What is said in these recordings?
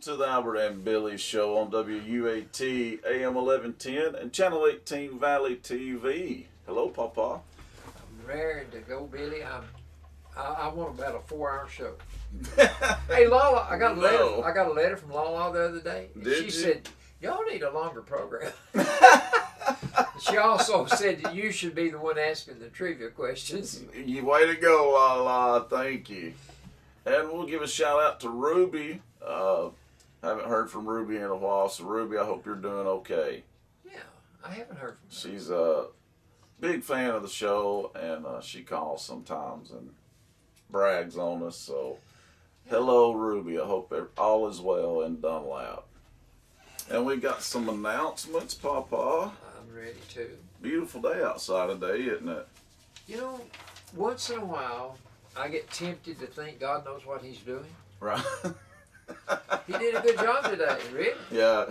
to the Albert and Billy Show on WUAT AM 1110 and Channel 18 Valley TV. Hello, Papa. I'm raring to go, Billy. I want about a 4-hour show. Hey, Lala, I got a letter from Lala the other day. She said, y'all need a longer program. She also said that you should be the one asking the trivia questions. You way to go, Lala. Thank you. And we'll give a shout out to Ruby. Haven't heard from Ruby in a while, so Ruby, I hope you're doing okay. Yeah, I haven't heard from her. She's a big fan of the show, and she calls sometimes and brags on us. So, hello, Ruby. I hope all is well in Dunlap. And we got some announcements, Papa. I'm ready to. Beautiful day outside today, isn't it? You know, once in a while, I get tempted to think God knows what He's doing. Right. He did a good job today, really. Yeah,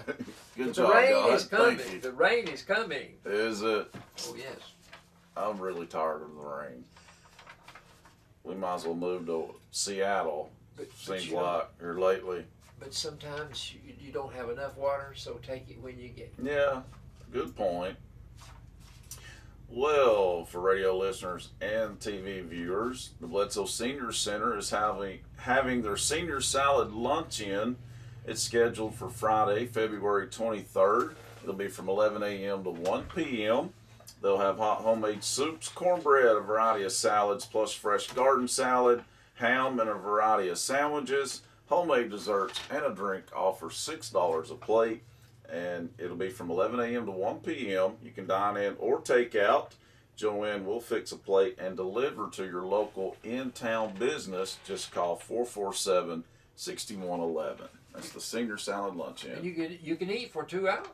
good job, The rain God. is coming. Thank you. The rain is coming. Is it? Oh, yes. I'm really tired of the rain. We might as well move to Seattle, seems like, here lately. But sometimes you don't have enough water, so take it when you get it. Yeah, good point. Well, for radio listeners and TV viewers, the Bledsoe Senior Center is having their senior salad luncheon. It's scheduled for Friday, February 23rd. It'll be from 11 a.m. to 1 p.m. They'll have hot homemade soups, cornbread, a variety of salads, plus fresh garden salad, ham, and a variety of sandwiches, homemade desserts, and a drink, all for $6 a plate. And it'll be from 11 a.m. to 1 p.m. You can dine in or take out. Joanne will fix a plate and deliver to your local in-town business. Just call 447-6111. That's the senior salad luncheon. And you can eat for 2 hours.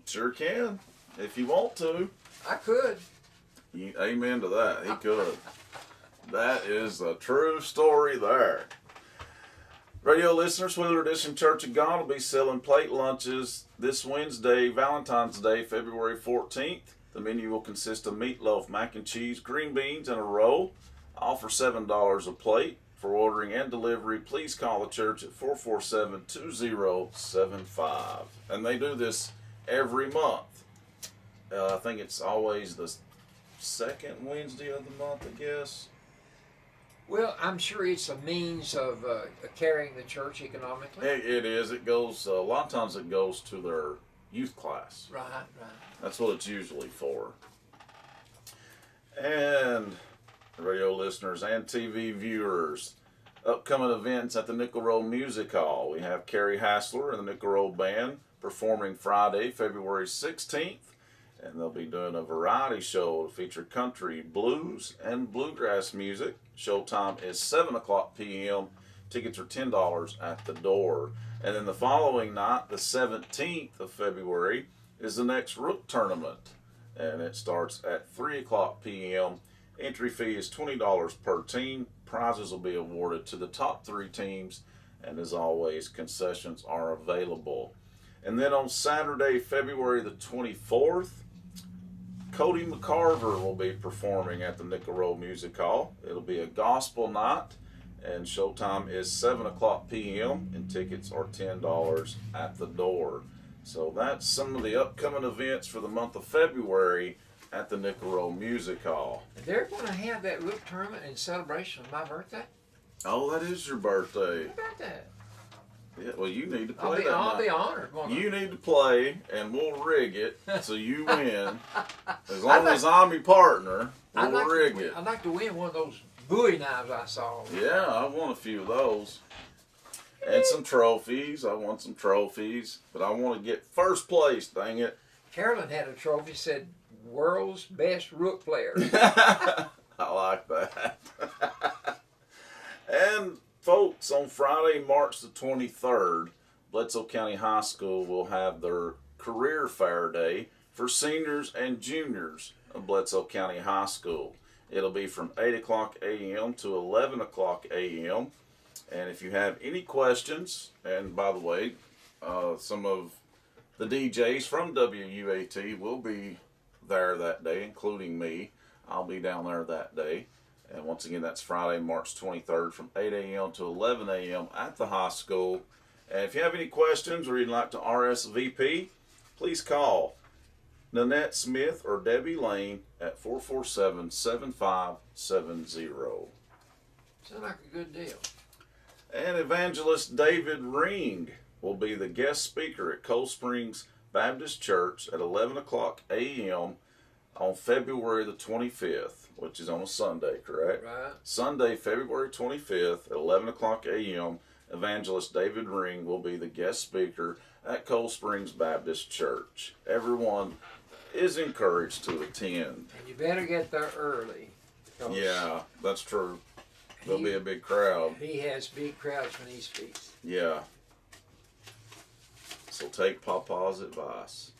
Sure can, if you want to. I could. Amen to that. He could. That is a true story there. Radio listeners, Wheeler Edition Church of God will be selling plate lunches this Wednesday, Valentine's Day, February 14th. The menu will consist of meatloaf, mac and cheese, green beans, and a roll, all for $7 a plate. For ordering and delivery, please call the church at 447-2075. And they do this every month. I think it's always the second Wednesday of the month, I guess. Well, I'm sure it's a means of carrying the church economically. It is. It goes, a lot of times it goes to their youth class. Right. That's what it's usually for. And radio listeners and TV viewers, upcoming events at the Nickel Road Music Hall. We have Carrie Hassler and the Nickel Road Band performing Friday, February 16th. And they'll be doing a variety show to feature country, blues, and bluegrass music. Showtime is 7 o'clock p.m. Tickets are $10 at the door. And then the following night, the 17th of February, is the next Rook Tournament. And it starts at 3 o'clock p.m. Entry fee is $20 per team. Prizes will be awarded to the top 3 teams. And as always, concessions are available. And then on Saturday, February the 24th, Cody McCarver will be performing at the Nickel Road Music Hall. It'll be a gospel night, and showtime is 7 o'clock p.m., and tickets are $10 at the door. So that's some of the upcoming events for the month of February at the Nickel Road Music Hall. They're going to have that Rook Tournament in celebration of my birthday? Oh, that is your birthday. How about that? Yeah, well, you need to play that I'll night. be honored. You need to play, and we'll rig it so you win. As long as I'm your partner, we'll rig it. I'd like to win one of those Bowie knives I saw. Yeah, I won a few of those. And some trophies. I won some trophies. But I want to get first place, dang it. Carolyn had a trophy, said, world's best rook player. I like that. And folks, on Friday, March the 23rd, Bledsoe County High School will have their career fair day for seniors and juniors of Bledsoe County High School. It'll be from 8 o'clock a.m. to 11 o'clock a.m. And if you have any questions, and by the way, some of the DJs from WUAT will be there that day, including me. I'll be down there that day. And once again, that's Friday, March 23rd from 8 a.m. to 11 a.m. at the high school. And if you have any questions or you'd like to RSVP, please call Nanette Smith or Debbie Lane at 447-7570. Sounds like a good deal. And Evangelist David Ring will be the guest speaker at Cold Springs Baptist Church at 11 o'clock a.m. on February the 25th, which is on a Sunday, correct? Right. Sunday, February 25th at 11 o'clock a.m., Evangelist David Ring will be the guest speaker at Cold Springs Baptist Church. Everyone is encouraged to attend. And you better get there early. Yeah, that's true. There'll be a big crowd. He has big crowds when he speaks. Yeah. So take Papa's advice.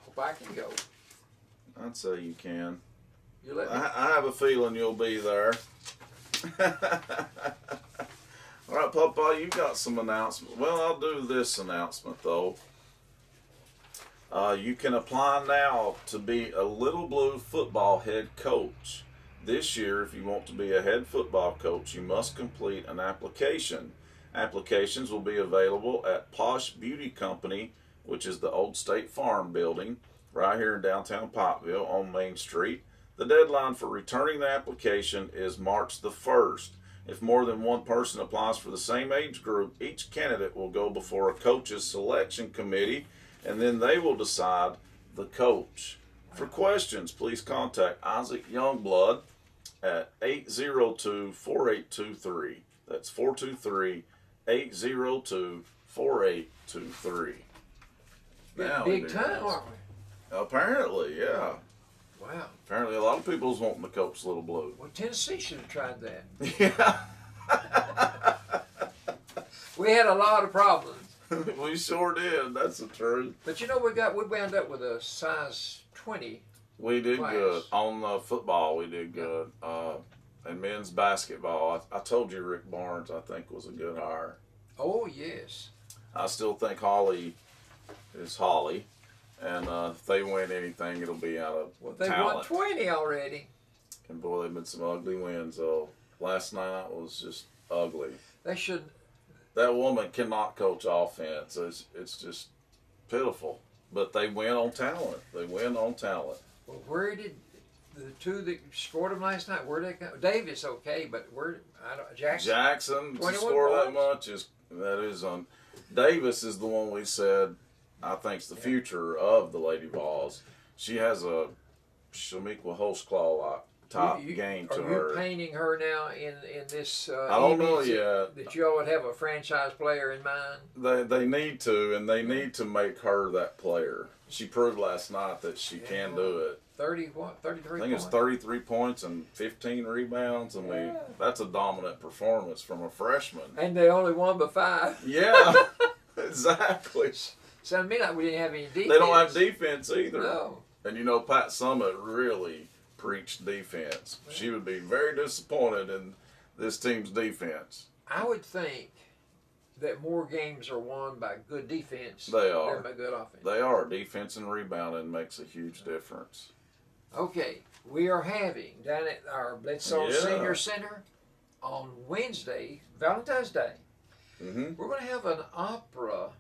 Hope I can go. I'd say you can. You let me. I have a feeling you'll be there. All right, Papa, you got some announcements. Well, I'll do this announcement, though. You can apply now to be a Little Blue football head coach. This year, if you want to be a head football coach, you must complete an application. Applications will be available at Posh Beauty Company, which is the old State Farm building, right here in downtown Pikeville on Main Street. The deadline for returning the application is March the 1st. If more than one person applies for the same age group, each candidate will go before a coach's selection committee, and then they will decide the coach. For questions, please contact Isaac Youngblood at 802-4823. That's 423-802-4823. Big time, aren't we? Apparently, yeah. Wow. Apparently a lot of people's wanting to coach Little Blue. Well, Tennessee should have tried that. Yeah. We had a lot of problems. We sure did. That's the truth. But you know, we wound up with a size 20. We did class. good. On football, we did good. And men's basketball, I told you Rick Barnes, I think, was a good hire. Oh, yes. I still think Holly is Holly. And if they win anything, it'll be out of They talent. won 20 already. And boy, they've been some ugly wins. So last night was just ugly. They should. That woman cannot coach offense. It's just pitiful. But they win on talent. They win on talent. Well, where did the two that scored them last night? Where did they go? Davis, okay, but where? Jackson. To score that much is Davis is the one we said I think's the future of the Lady Vols. She has a Shamiqua Holtzclaw top game to her. Are you painting her now in this I don't know yet. That you all would have a franchise player in mind? They need to, and they need to make her that player. She proved last night that she can do it. 33 points? I think it's 33 points and 15 rebounds. I mean, that's a dominant performance from a freshman. And they only won by 5. Yeah, exactly. Sounded to me like we didn't have any defense. They don't have defense either. No. And you know, Pat Summitt really preached defense. She would be very disappointed in this team's defense. I would think that more games are won by good defense They are. than by good offense. They are. Defense and rebounding makes a huge difference. Okay, we are having down at our Bledsoe Senior Center on Wednesday, Valentine's Day. Mm-hmm. We're going to have an opera.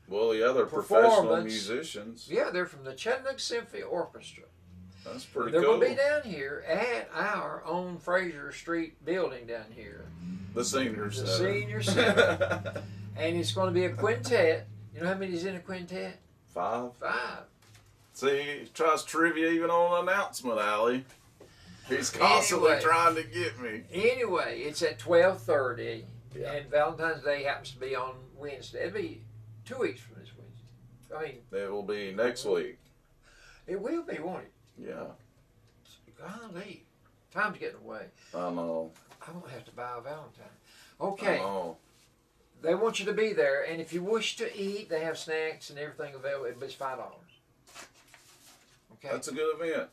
Well, the other professional musicians. Yeah, they're from the Chattanooga Symphony Orchestra. That's pretty They're cool. going to be down here at our own Fraser Street building down here. The Senior Center. The Senior Center. And it's going to be a quintet. You know how many's in a quintet? 5. 5. See, he tries trivia even on an announcement, Allie. He's constantly trying to get me. Anyway, it's at 12:30, and Valentine's Day happens to be on Wednesday. It'll be 2 weeks from this Wednesday. I mean, it will be next week. It will be, won't it? Yeah. Golly, time's getting away. I know. I won't have to buy a Valentine. Okay. I know. They want you to be there, and if you wish to eat, they have snacks and everything available. It's $5. Okay. That's a good event.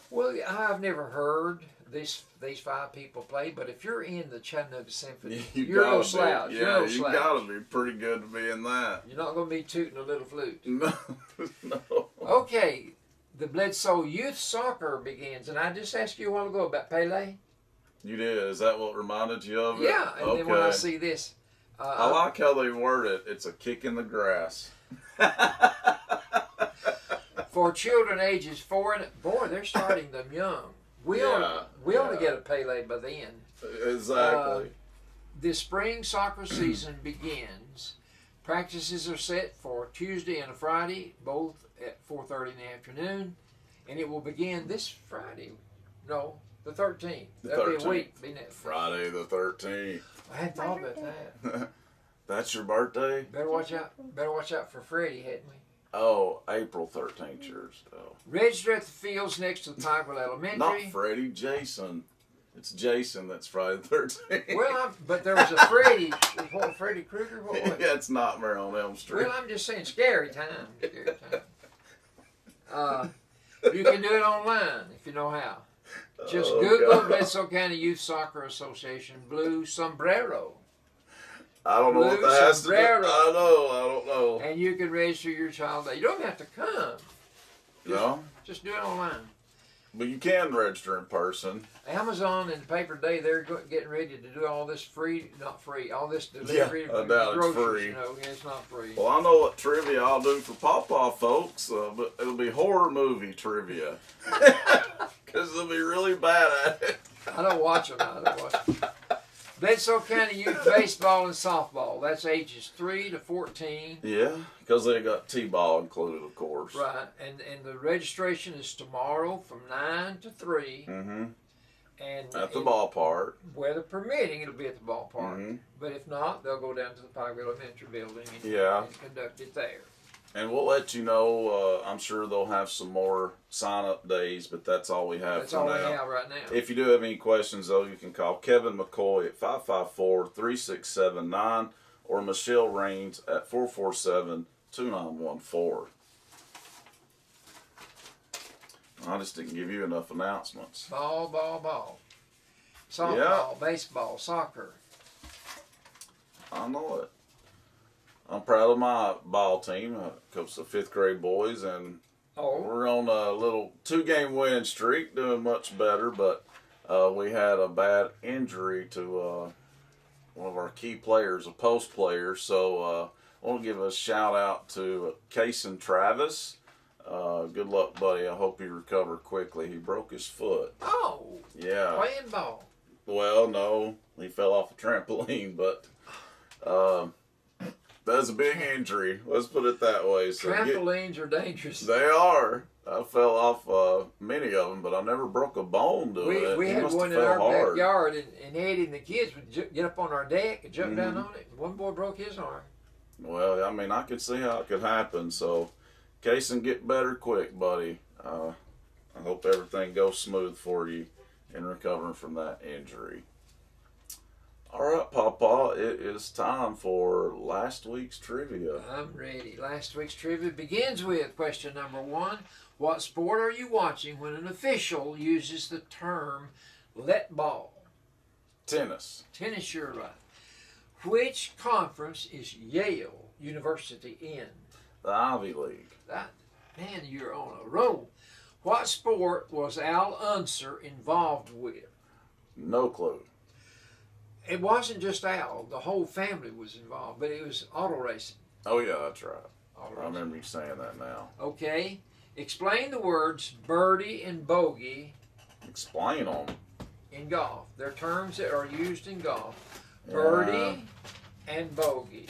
Well, I've never heard these 5 people play, but if you're in the Chattanooga Symphony, you're no slouch. Yeah, you got to be pretty good to be in that. You're not going to be tooting a little flute. No, no. Okay, the Bledsoe Youth Soccer begins, and I just asked you a while ago about Pele. You did. Is that what reminded you of it? Yeah, and then when I see this, I like how they word it. It's a kick in the grass. For children ages 4 and boy, they're starting them young. We ought to get a Pele by then. Exactly. The spring soccer season begins. Practices are set for Tuesday and a Friday, both at 4:30 in the afternoon, and it will begin this Friday. No, the 13th. That'll be a week. Friday the 13th. I hadn't thought about that. That's your birthday? Better watch out. Better watch out for Freddie, hadn't we? Oh, April 13th, yours. Oh. Register at the fields next to the Pikeville Elementary. Not Freddie, Jason. It's Jason that's Friday the 13th. Well, but there was a Freddie. What, Freddie Krueger? What was it? Yeah, it's Nightmare on Elm Street. Well, I'm just saying, scary time. Scary time. You can do it online if you know how. Just Google Bledsoe County Youth Soccer Association Blue Sombrero. I don't know what that has to do. I don't know. And you can register your child there. You don't have to come. Just do it online. But you can register in person. Amazon and Paper Day, they're getting ready to do all this not free, all this delivery. Yeah, I doubt it's free. You know, it's not free. Well, I know what trivia I'll do for Pawpaw folks, but it'll be horror movie trivia. Because they'll be really bad at it. I don't watch them. Bledsoe County Youth Baseball and Softball. That's ages 3 to 14. Yeah, because they got T-ball included, of course. Right, and the registration is tomorrow from 9 to 3. Mm-hmm. And at the ballpark. Weather permitting, it'll be at the ballpark. Mm-hmm. But if not, they'll go down to the Pikeville Elementary building and conduct it there. And we'll let you know. I'm sure they'll have some more sign-up days, but that's all we have That's all we have right now. If you do have any questions, though, you can call Kevin McCoy at 554-3679 or Michelle Raines at 447-2914. I just didn't give you enough announcements. Ball. Softball, baseball, soccer. I know it. I'm proud of my ball team. I coach the 5th grade boys, and we're on a little 2-game winning streak, doing much better, but we had a bad injury to one of our key players, a post player, so I want to give a shout out to Kason Travis. Good luck, buddy. I hope you recover quickly. He broke his foot. Oh. Yeah. Playing ball. Well, no. He fell off a trampoline, but that's a big injury. Let's put it that way. So trampolines are dangerous. They are. I fell off many of them, but I never broke a bone doing it. We had one in our backyard, and Eddie and the kids would get up on our deck and jump down on it. And one boy broke his arm. Well, I mean, I could see how it could happen. So, Kason, get better quick, buddy. I hope everything goes smooth for you in recovering from that injury. All right, Pawpaw, it is time for last week's trivia. I'm ready. Last week's trivia begins with question number 1. What sport are you watching when an official uses the term let ball? Tennis. Tennis, you're right. Which conference is Yale University in? The Ivy League. Man, you're on a roll. What sport was Al Unser involved with? No clue. It wasn't just Al. The whole family was involved, but it was auto racing. Oh, yeah, that's right. I remember you saying that now. Okay. Explain the words birdie and bogey. Explain them. In golf. They're terms that are used in golf. Birdie and bogey.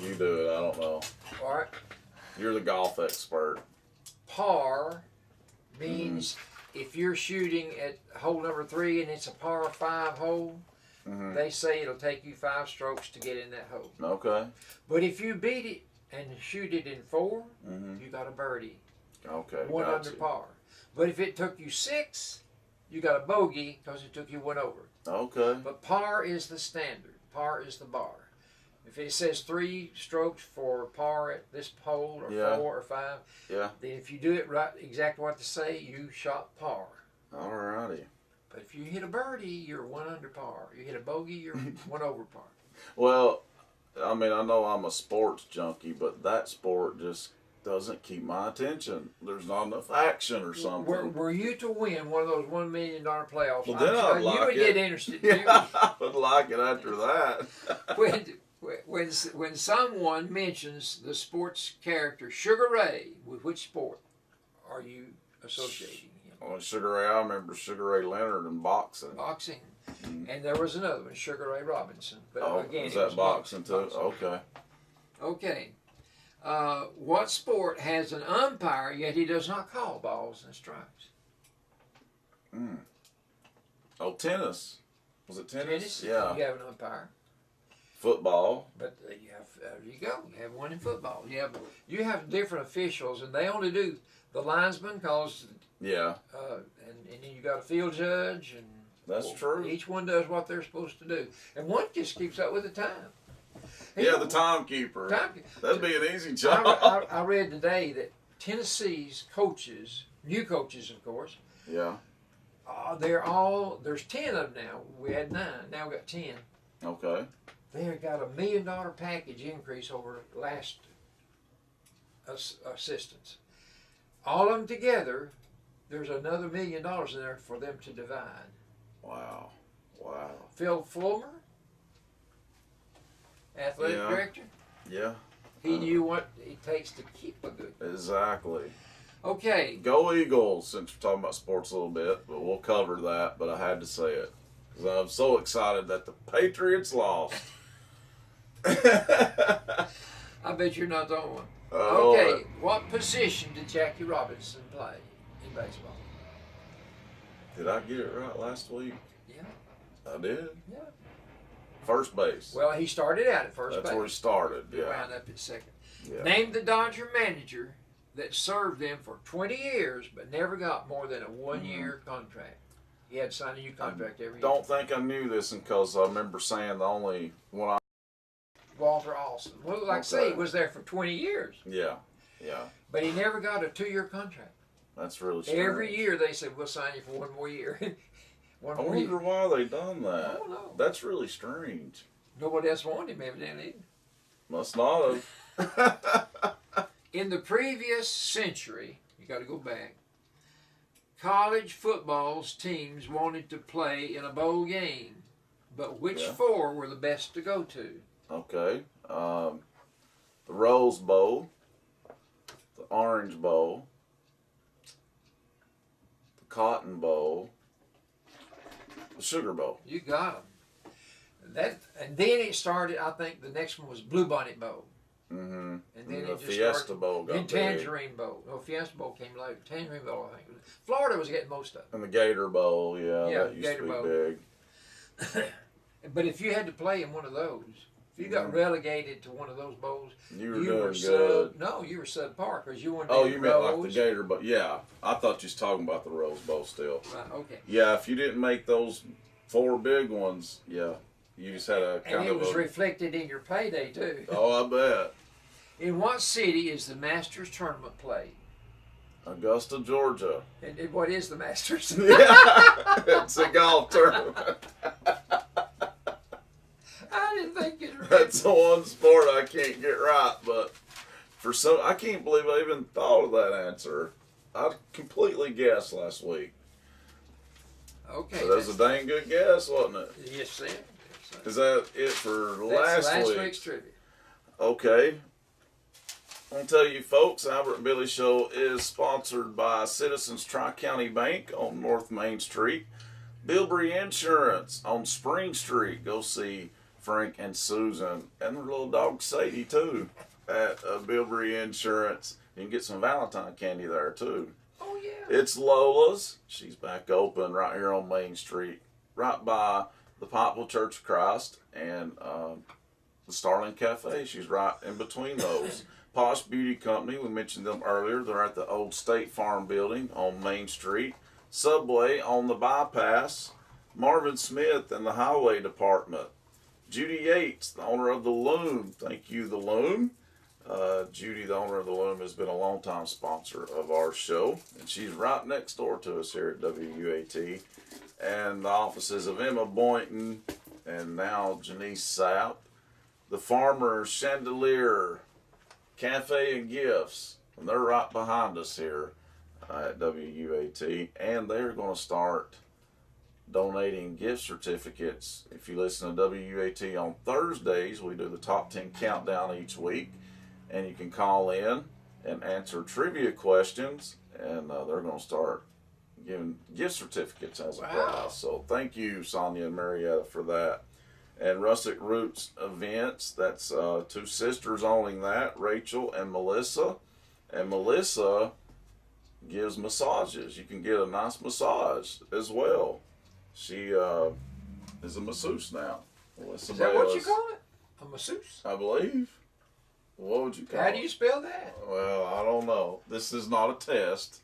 You do it. I don't know. All right. You're the golf expert. Par means if you're shooting at hole number 3 and it's a par 5 hole, they say it'll take you 5 strokes to get in that hole. Okay. But if you beat it and shoot it in 4, you got a birdie. Okay. 1 under par. But if it took you 6, you got a bogey because it took you 1 over. Okay. But par is the standard. Par is the bar. If it says 3 strokes for par at this hole, or 4 or 5, then if you do it right, exactly what to say, you shot par. Alrighty. But if you hit a birdie, you're 1 under par. You hit a bogey, you're 1 over par. Well, I mean, I know I'm a sports junkie, but that sport just doesn't keep my attention. There's not enough action or something. Were you to win one of those $1 million playoffs, well, then I'd like you would it. get interested. Yeah, I would like it after that. when someone mentions the sports character Sugar Ray, with which sport are you associating him? Well, Sugar Ray, I remember Sugar Ray Leonard in boxing. Boxing. And there was another one, Sugar Ray Robinson. But again, was that boxing too? Okay. Okay. What sport has an umpire, yet he does not call balls and strikes? Oh, tennis. Was it tennis? Tennis? Yeah. You have an umpire. Football. But you have, there you go. You have one in football. You have different officials, and they only do the linesman calls. Yeah. And then you got a field judge, and that's true. Each one does what they're supposed to do, and one just keeps up with the time. Yeah, the timekeeper. That'd be an easy job. I read today that Tennessee's coaches, new coaches, of course. Yeah. There's 10 of them now. We had 9. Now we got 10. Okay. They got a $1 million package increase over last assistance. All of them together, there's another $1 million in there for them to divide. Wow. Wow. Phil Fulmer, athletic director. Yeah. He knew what it takes to keep a good. Exactly. Okay. Go Eagles, since we're talking about sports a little bit, but we'll cover that, but I had to say it. Because I'm so excited that the Patriots lost. I bet you're not the only one. Okay, what position did Jackie Robinson play in baseball? Did I get it right last week? Yeah. I did? Yeah. First base. Well, he started out at first base. That's where he started, He wound up at second. Yeah. Name the Dodger manager that served them for 20 years but never got more than a one-year contract. He had to sign a new contract every year. Don't think I knew this because I remember saying the only one Walter Austin. Well, like I say, he was there for 20 years. Yeah, yeah. But he never got a 2-year contract. That's really strange. Every year they said, we'll sign you for one more year. I wonder why they done that. I don't know. That's really strange. Nobody else wanted him evidently. Must not have. In the previous century, you got to go back, college football's teams wanted to play in a bowl game, but which 4 were the best to go to? Okay. The Rose Bowl, the Orange Bowl, the Cotton Bowl, the Sugar Bowl. You got them. And then it started, I think the next one was Bluebonnet Bowl. Mm-hmm. And then the Fiesta Bowl got then Tangerine Bowl. No, Fiesta Bowl came later. Tangerine Bowl, I think. Florida was getting most of it. And the Gator Bowl, that used Gator to be Bowl. big. But if you had to play in one of those, if you got relegated to one of those bowls, you were doing good. No, you were subpar because you weren't. Oh, you meant like the Gator Bowl? Yeah, I thought you was talking about the Rose Bowl still. Right, okay. Yeah, if you didn't make those 4 big ones, you just had a kind of. And it was reflected in your payday too. Oh, I bet. In what city is the Masters tournament played? Augusta, Georgia. And what is the Masters? Yeah, it's a golf tournament. I didn't think it right. That's the one sport I can't get right, but I can't believe I even thought of that answer. I completely guessed last week. Okay. So that was a dang good guess, wasn't it? Yes, sir. Is that it for last week's trivia? Okay. I'm going to tell you folks, Albert and Billy Show is sponsored by Citizens Tri-County Bank on North Main Street, Bilbrey Insurance on Spring Street. Go see Frank and Susan and their little dog Sadie too at Bilbrey Insurance. You can get some Valentine candy there too. Oh yeah. It's Lola's. She's back open right here on Main Street, right by the Pikeville Church of Christ and the Starling Cafe. She's right in between those. Posh Beauty Company, we mentioned them earlier. They're at the old State Farm building on Main Street. Subway on the bypass. Marvin Smith in the Highway Department. Judy Yates, the owner of the Loom. Thank you, the Loom. Judy, the owner of the Loom, has been a longtime sponsor of our show. And she's right next door to us here at WUAT. And the offices of Emma Boynton and now Janice Sapp. The Farmer's Chandelier Cafe and Gifts And they're right behind us here at WUAT, and they're going to start donating gift certificates. If you listen to WUAT on Thursdays, we do the top 10 countdown each week, and you can call in and answer trivia questions, and they're going to start giving gift certificates as a prize. So thank you, Sonia and Marietta, for that. And Rustic Roots Events, that's two sisters owning that, Rachel and Melissa. And Melissa gives massages. You can get a nice massage as well. She is a masseuse now. Is that what you call it? A masseuse? I believe. What would you call it? How do you spell that? Well, I don't know. This is not a test.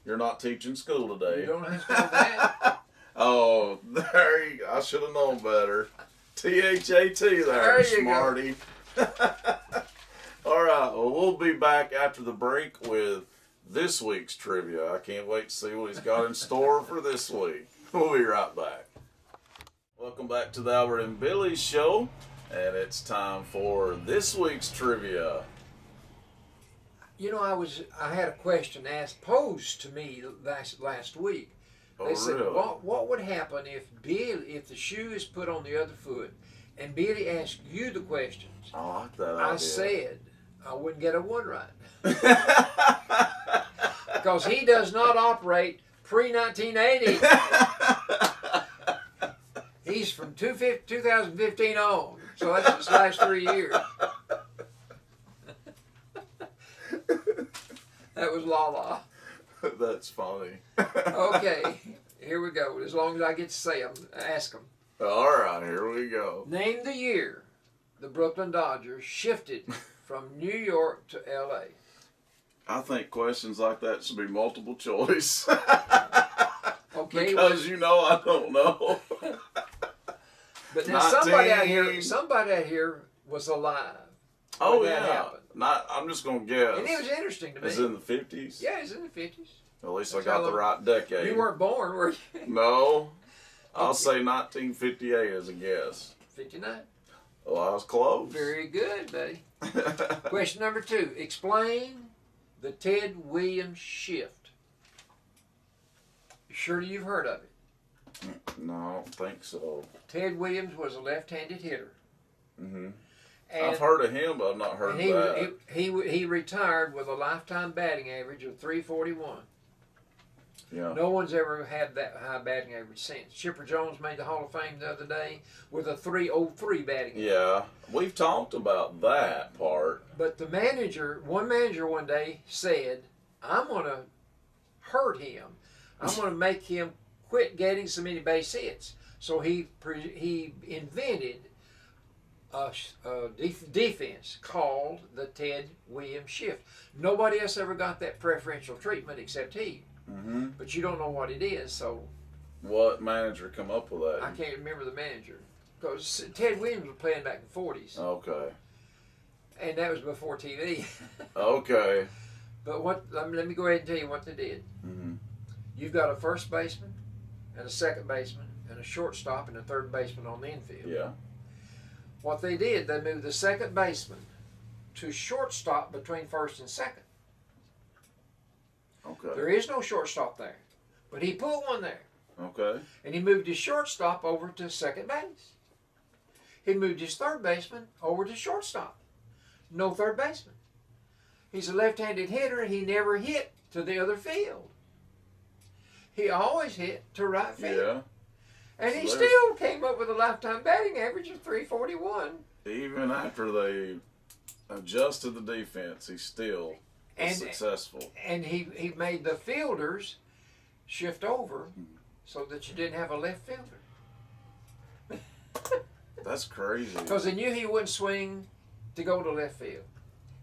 You're not teaching school today. You don't have to spell that. Oh, there you go. I should have known better. T-H-A-T there, smarty. All right, well, we'll be back after the break with this week's trivia. I can't wait to see what he's got in store for this week. We'll be right back. Welcome back to the Albert and Billy Show, and it's time for this week's trivia. You know, I had a question posed to me last week. They said, really? What would happen if the shoe is put on the other foot, and Billy asked you the questions? I like that idea. I said I wouldn't get a one right because he does not operate pre-1980. He's from 2015 on, so that's his last 3 years. That was Lala. That's funny. Okay, here we go. As long as I get to say them, ask them. All right, here we go. Name the year the Brooklyn Dodgers shifted from New York to L.A. I think questions like that should be multiple choice. Okay, because you know I don't know. But now somebody out here was alive. Oh yeah. I'm just gonna guess. And it was interesting to me. Is it in the 50s? Yeah, it's in the 50s. At least I got the right decade. You weren't born, were you? No. I'll say 1958 as a guess. 59. Well, I was close. Very good, buddy. Question number 2. Explain the Ted Williams shift. Surely you've heard of it. No, I don't think so. Ted Williams was a left-handed hitter. Mm-hmm. I've heard of him, but I've not heard of that. He retired with a lifetime batting average of .341. Yeah. No one's ever had that high batting average since. Chipper Jones made the Hall of Fame the other day with a .303 batting average. Yeah, we've talked about that part. But the manager one day said, I'm going to hurt him. I'm going to make him quit getting so many base hits. So he invented a defense called the Ted Williams shift. Nobody else ever got that preferential treatment except he. Mm-hmm. But you don't know what it is, so. What manager come up with that? I can't remember the manager. Because Ted Williams was playing back in the 40s. Okay. And that was before TV. Okay. But let me go ahead and tell you what they did. Mm-hmm. You've got a first baseman and a second baseman and a shortstop and a third baseman on the infield. Yeah. What they did, they moved the second baseman to shortstop between first and second. Okay. There is no shortstop there, but he put one there. Okay. And he moved his shortstop over to second base. He moved his third baseman over to shortstop. No third baseman. He's a left-handed hitter, and he never hit to the other field. He always hit to right field. Yeah. And he still came up with a lifetime batting average of .341. Even after they adjusted the defense, he still was successful. And he made the fielders shift over so that you didn't have a left fielder. That's crazy. Because they knew he wouldn't swing to go to left field.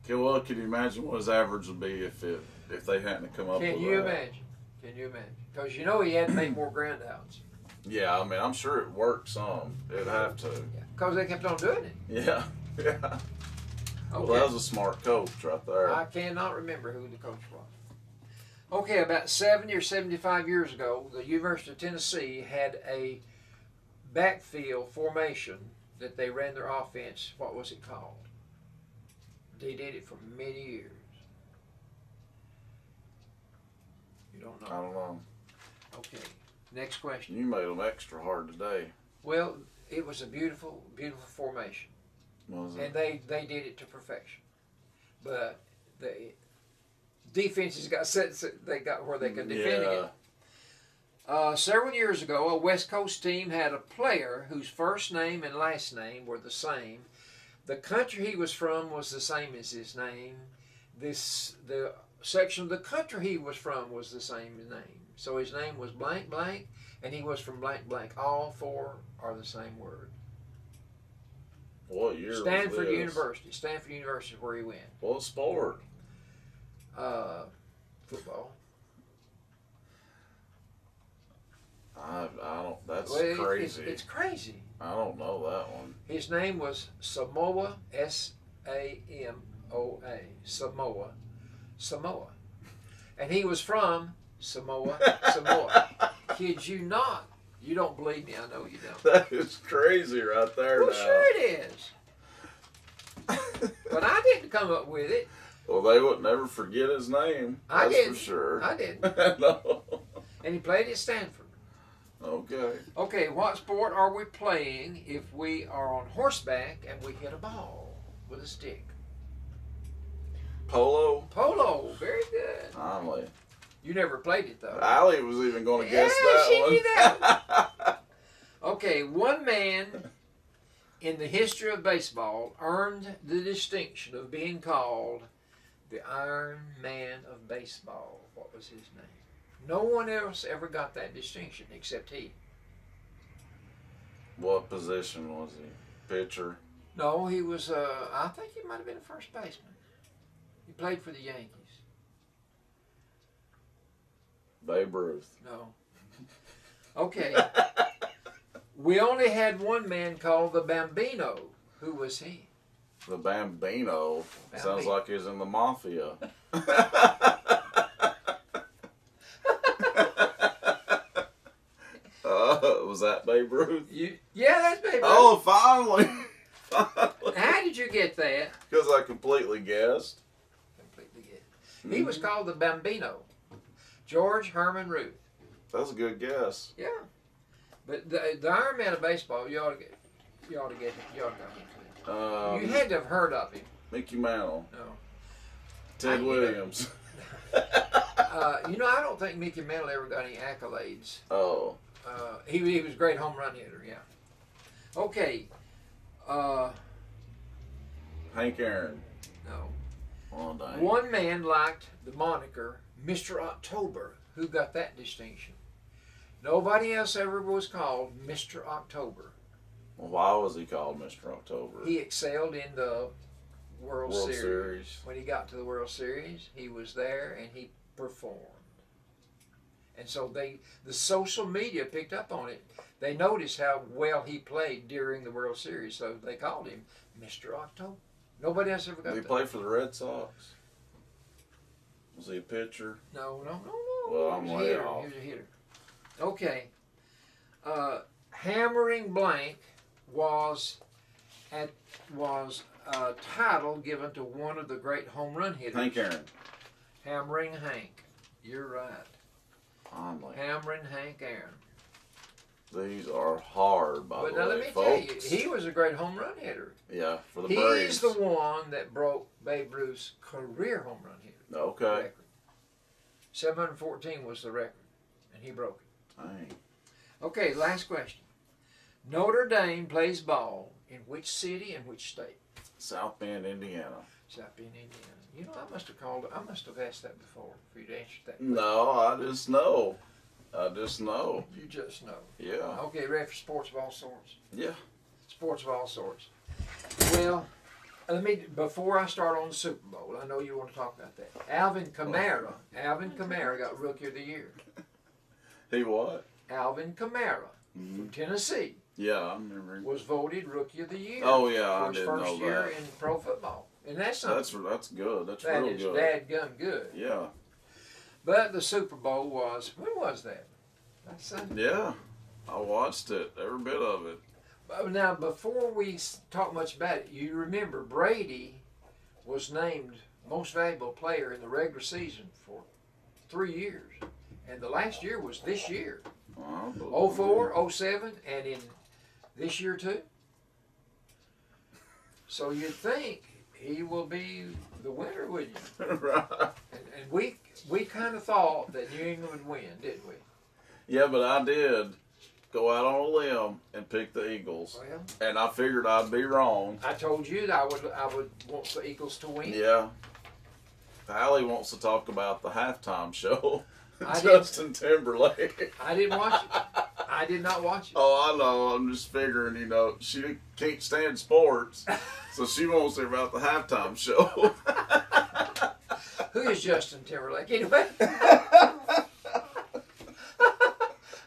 Okay, well, can you imagine what his average would be if they hadn't come up with that? Can you imagine? Can you imagine? Because you know he had to make more ground outs. Yeah, I mean, I'm sure it worked some. It'd have to. Because they kept on doing it. Yeah, yeah. Okay. Well, that was a smart coach right there. I cannot remember who the coach was. Okay, about 70 or 75 years ago, the University of Tennessee had a backfield formation that they ran their offense. What was it called? They did it for many years. You don't know. I don't know. Okay. Next question. You made them extra hard today. Well, it was a beautiful, beautiful formation. Was it? And they did it to perfection. But the defenses got set, they got where they could defend it. Several years ago, a West Coast team had a player whose first name and last name were the same. The country he was from was the same as his name. The section of the country he was from was the same name. So his name was blank blank, and he was from blank blank. All four are the same word. What year Stanford was this? University. Stanford University is where he went. What sport? Football. I don't. That's Well, crazy. It's crazy. I don't know that one. His name was Samoa, S-A-M-O-A, Samoa, Samoa. And he was from Samoa, Samoa. Kid you not. You don't believe me, I know you don't. That is crazy right there Well, now. sure it is. But I didn't come up with it. Well, they would never forget his name. I That's didn't. for sure. I didn't. No. And he played at Stanford. Okay. Okay, what sport are we playing if we are on horseback and we hit a ball with a stick? Polo. Polo, very good. Finally. You never played it though. Allie was even going to guess Yeah, that she one. knew that. Okay, one man in the history of baseball earned the distinction of being called the Iron Man of baseball. What was his name? No one else ever got that distinction except he. What position was he? Pitcher. No, he was, I think he might have been a first baseman. He played for the Yankees. Babe Ruth. No. Okay. We only had one man called the Bambino. Who was he? The Bambino. Sounds Bambino. like he was in the mafia. Was that Babe Ruth? Yeah, that's Babe Ruth. Oh, finally. Finally. How did you get that? Because I completely guessed. Completely get it. He was called the Bambino. George Herman Ruth. That's a good guess. Yeah. But the Iron Man of baseball, you ought to get him. You ought to go into it. You had to have heard of him. Mickey Mantle. No. Ted Williams. I don't think Mickey Mantle ever got any accolades. Oh. He was a great home run hitter, yeah. Okay. Hank Aaron. No. Oh, dang. One man liked the moniker Mr. October. Who got that distinction? Nobody else ever was called Mr. October. Well, why was he called Mr. October? He excelled in the World Series. Series. When he got to the World Series, he was there and he performed. And so the social media picked up on it. They noticed how well he played during the World Series, so they called him Mr. October. Nobody else ever got Did he that. play for the Red Sox? Was he a pitcher? No. Well, I'm He was a way hitter. off. He was a hitter. Okay. Hammering blank was a title given to one of the great home run hitters. Hank Aaron. Hammering Hank. You're right. Finally. Hammering Hank Aaron. These are hard, by But the now way, let me folks. tell you, he was a great home run hitter. Yeah, for the He's Braves. the one that broke Babe Ruth's career home run hitter Okay. record. 714 was the record, and he broke it. Dang. Okay, last question. Notre Dame plays ball in which city and which state? South Bend, Indiana. South Bend, Indiana. You know, I must have asked that before for you to answer that. No, I just know. You just know. Yeah. Okay, ready for sports of all sorts? Yeah. Sports of all sorts. Well, before I start on the Super Bowl, I know you want to talk about that. Alvin Kamara got Rookie of the Year. He what? Alvin Kamara from Tennessee Yeah, I remember. was voted Rookie of the Year. Oh, yeah, I for his didn't first know year that. in pro football. And that's something. That's good. That's That real is good. dadgum good. Yeah. But the Super Bowl was, when was that? That Sunday? Yeah. I watched it, every bit of it. Now, before we talk much about it, you remember Brady was named most valuable player in the regular season for 3 years. And the last year was this year. 04, 07, and in this year too. So you'd think he will be the winner, wouldn't you? Right. And we kind of thought that New England would win, didn't we? Yeah, but I did go out on a limb and pick the Eagles. Well, and I figured I'd be wrong. I told you that I would want the Eagles to win. Yeah. Allie wants to talk about the halftime show. I Justin Timberlake. I didn't watch it. I did not watch it. Oh, I know. I'm just figuring, she can't stand sports, so she wants to hear about the halftime show. Who is Justin Timberlake anyway?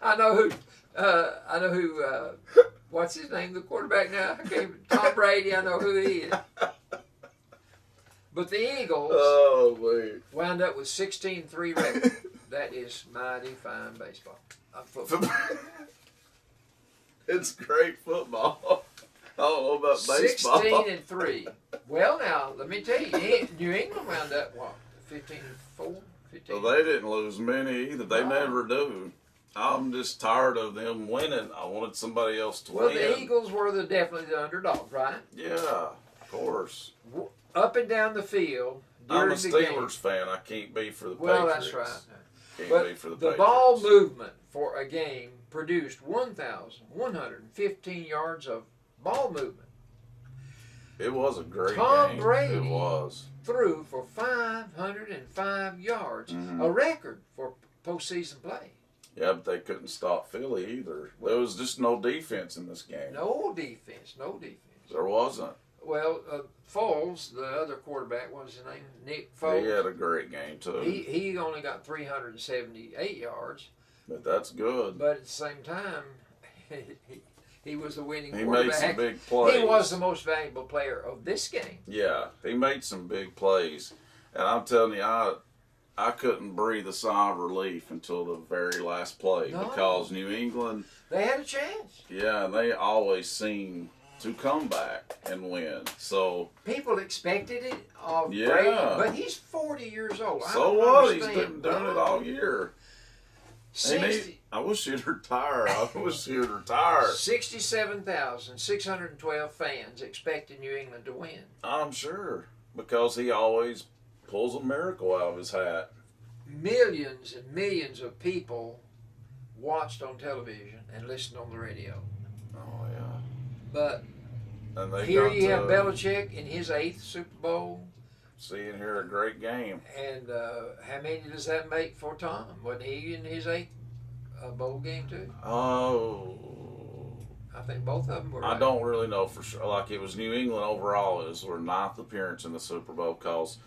I know who. What's his name? The quarterback now. Tom Brady. I know who he is. But the Eagles wound up with 16-3 record. That is mighty fine baseball. Football. It's great football. I don't know about baseball. 16-3. Well, now let me tell you, New England wound up what? 15-4. 15. Well, they didn't lose many either. They never do. I'm just tired of them winning. I wanted somebody else to win. Well, the Eagles were definitely the underdogs, right? Yeah, of course. Up and down the field. I'm a Steelers fan. I can't be for the Patriots. Well, that's right. Can't be for the Patriots. Ball movement for a game produced 1,115 yards of ball movement. It was a great game. Tom Brady It was. threw for 505 yards, a record for postseason play. Yeah, but they couldn't stop Philly either. There was just no defense in this game. No defense. There wasn't. Well, Foles, the other quarterback, what was his name? Nick Foles. He had a great game, too. He only got 378 yards. But that's good. But at the same time, he was the winning He quarterback. made some big plays. He was the most valuable player of this game. Yeah, he made some big plays. And I'm telling you, I couldn't breathe a sigh of relief until the very last play because New England... They had a chance. Yeah, they always seem to come back and win. So people expected it of yeah. Brady, but he's 40 years old. So what? He's been doing it all year. 60, I wish he'd retire. I wish he would retire. 67,612 fans expected New England to win. I'm sure, because he always pulls a miracle out of his hat. Millions and millions of people watched on television and listened on the radio. Oh yeah. But and they here you have Belichick in his 8th Super Bowl. Seeing here a great game. And how many does that make for Tom? Wasn't he in his 8th bowl game too? Oh. I think both of them were. Right. I don't really know for sure. Like it was New England overall. It was their 9th appearance in the Super Bowl because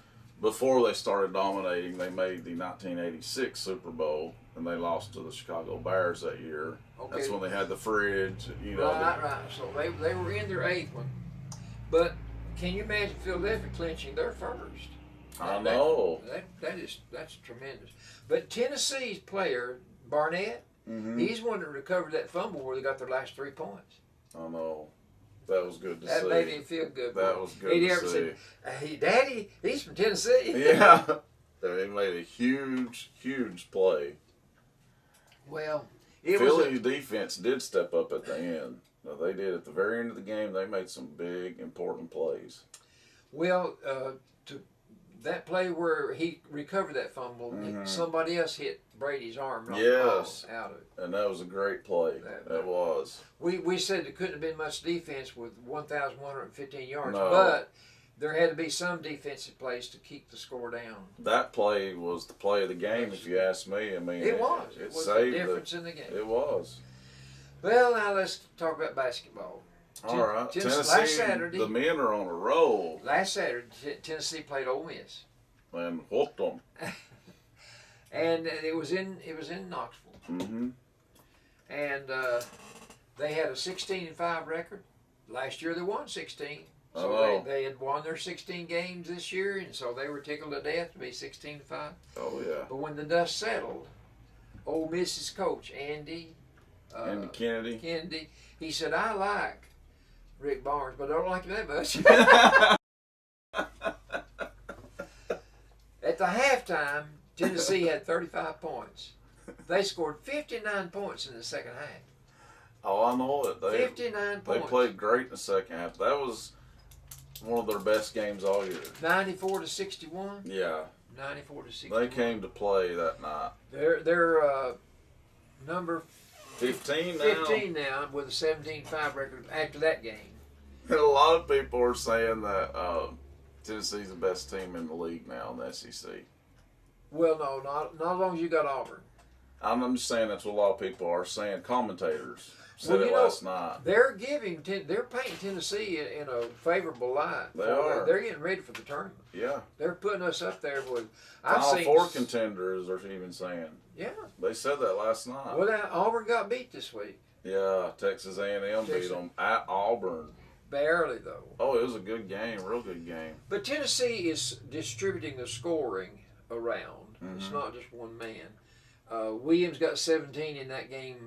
before they started dominating, they made the 1986 Super Bowl and they lost to the Chicago Bears that year. Okay. That's when they had the fridge. Right. So they were in their 8th one, but. Can you imagine Philadelphia clinching their first? I know. That's tremendous. But Tennessee's player, Barnett, he's one that recovered that fumble where they got their last 3 points. I know. That was good to see. That made him feel good. That was good to see. Said, hey, Daddy, he's from Tennessee. Yeah. They made a huge, huge play. Well, Philly's defense did step up at the end. No, they did. At the very end of the game, they made some big, important plays. Well, to that play where he recovered that fumble, somebody else hit Brady's arm. Yes. Out of it. And that was a great play. That was. We said there couldn't have been much defense with 1,115 yards, no. But there had to be some defensive plays to keep the score down. That play was the play of the game, if you ask me. I mean, it was. It was the difference in the game. It was. Well, now let's talk about basketball. All right. Tennessee, last Saturday, the men are on a roll. Last Saturday, Tennessee played Ole Miss. And whooped them. And it was in Knoxville. Mm-hmm. And they had a 16-5 record. Last year they won 16. So they had won their 16 games this year, and so they were tickled to death to be 16-5. Oh, yeah. But when the dust settled, Ole Miss's coach, Andy Kennedy, he said, I like Rick Barnes, but I don't like him that much. At the halftime, Tennessee had 35 points. They scored 59 points in the second half. Oh, I know it. 59 They points. played great in the second half. That was one of their best games all year. 94-61. Yeah. 94-61. They came to play that night. They're number 15 now. 15 now with a 17-5 record after that game. And a lot of people are saying that Tennessee's the best team in the league now in the SEC. Well, no, not as long as you got Auburn. I'm just saying that's what a lot of people are saying. Commentators said Well, it last night. They're painting Tennessee in a favorable light. They are. They're getting ready for the tournament. Yeah. They're putting us up there with Final Four contenders, they're even saying. Yeah. They said that last night. Well, now, Auburn got beat this week. Yeah, Texas A&M beat them at Auburn. Barely, though. Oh, it was a good game, real good game. But Tennessee is distributing the scoring around. Mm-hmm. It's not just one man. Williams got 17 in that game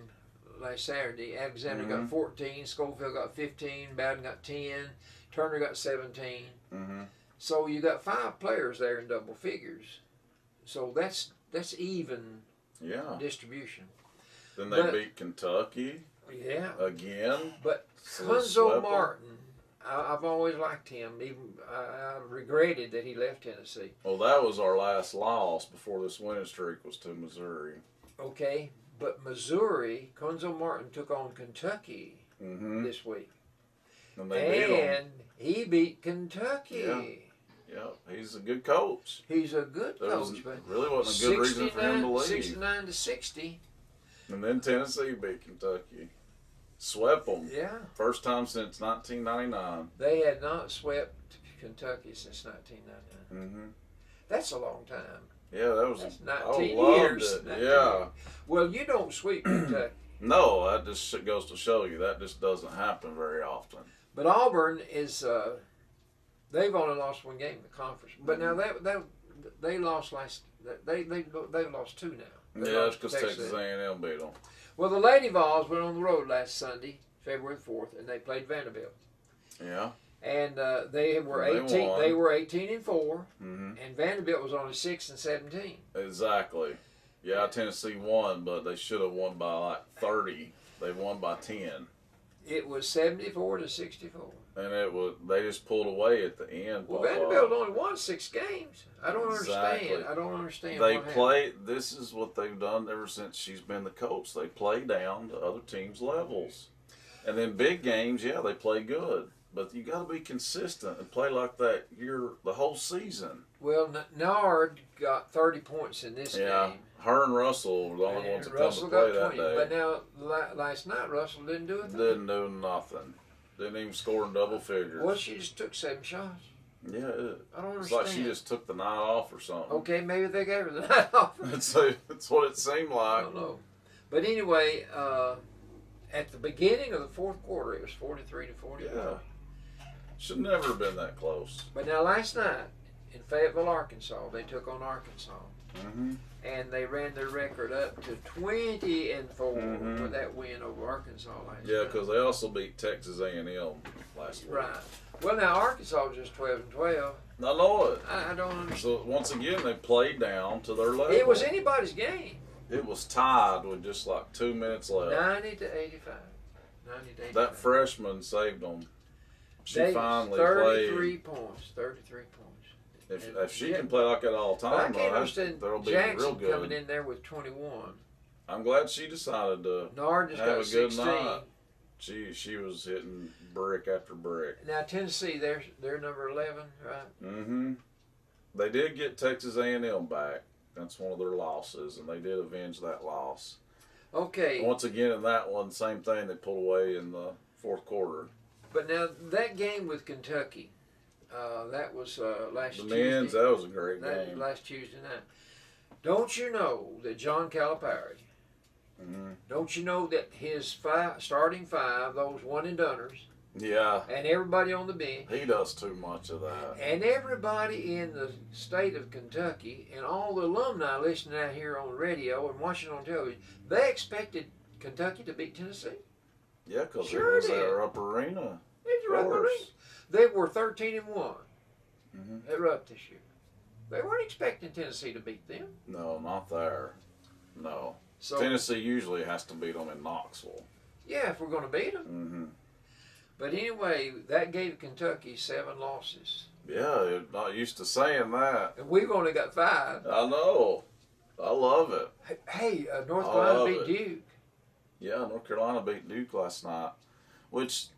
last Saturday. Alexander got 14. Schofield got 15. Bowden got 10. Turner got 17. Mm-hmm. So you got 5 players there in double figures. So that's even distribution. Then they beat Kentucky. Yeah. Again. But Kunzo Martin, I've always liked him. Even I regretted that he left Tennessee. Well, that was our last loss before this winning streak was to Missouri. Okay, but Missouri, Kunzo Martin took on Kentucky this week. And they beat him. He beat Kentucky. Yeah, he's a good coach. He's a good coach. But really wasn't a good reason for him to leave. 69-60. And then Tennessee beat Kentucky. Swept them. Yeah. First time since 1999. They had not swept Kentucky since 1999. Mm-hmm. That's a long time. Yeah, That's 19 years. 19 yeah. Well, you don't sweep Kentucky. No, that just goes to show you that just doesn't happen very often. But Auburn is, they've only lost one game in the conference. But now they lost they've lost 2 now. Yeah, that's because Texas A&M beat them. Well, the Lady Vols went on the road last Sunday, February 4th, and they played Vanderbilt. Yeah. And they were 18. They were 18-4, and Vanderbilt was only 6-17. Exactly. Yeah, Tennessee won, but they should have won by like 30. They won by 10. It was 74-64. And they just pulled away at the end. Well, Vanderbilt only won 6 games. I don't understand. I don't understand. They play. This is what they've done ever since she's been the coach. They play down to other teams' levels, and then big games, they play good. But you got to be consistent and play like that the whole season. Well, Nard got 30 points in this game. Her and Russell were the only ones that come to play that day. But now, last night, Russell didn't do it. Didn't do nothing. Didn't even score in double figures. Well, she just took 7 shots. Yeah, I don't understand. It's like she just took the night off or something. Okay, maybe they gave her the night off. That's what it seemed like. I don't know. But anyway, at the beginning of the 4th quarter, it was 43-44. Yeah. Should never have been that close. But now last night in Fayetteville, Arkansas, they took on Arkansas. And they ran their record up to 20-4 with that win over Arkansas last night. Yeah, because they also beat Texas A&M last week. Right. Well, now Arkansas was just 12-12. I know it. I don't understand. So once again, they played down to their level. It was anybody's game. It was tied with just like 2 minutes left. 90-85. That freshman saved them. She finally 33 points. 33 points. If she can play like that all the time, I can't understand that'll be Jackson real good. coming in there with 21. I'm glad she decided to Nard just have got a good 16. night. She was hitting brick after brick. Now Tennessee, they're number 11, right? They did get Texas A&M back. That's one of their losses, and they did avenge that loss. Okay. Once again, in that one, same thing. They pulled away in the 4th quarter. But now that game with Kentucky, that was last Tuesday. The men's, that was a great game. Last Tuesday night. Don't you know that John Calipari, don't you know that his starting 5, those one-and-doners, and everybody on the bench, he does too much of that. And everybody in the state of Kentucky and all the alumni listening out here on radio and watching on television, they expected Kentucky to beat Tennessee. Yeah, because it was their Rupp Arena. It was Rupp Arena. They were 13-1 at Rupp this year. They weren't expecting Tennessee to beat them. No, not there. No. So Tennessee usually has to beat them in Knoxville. Yeah, if we're going to beat them. Mm-hmm. But anyway, that gave Kentucky 7 losses. Yeah, they're not used to saying that. And we've only got 5. I know. I love it. Hey, North Carolina beat Duke. Yeah, North Carolina beat Duke last night, which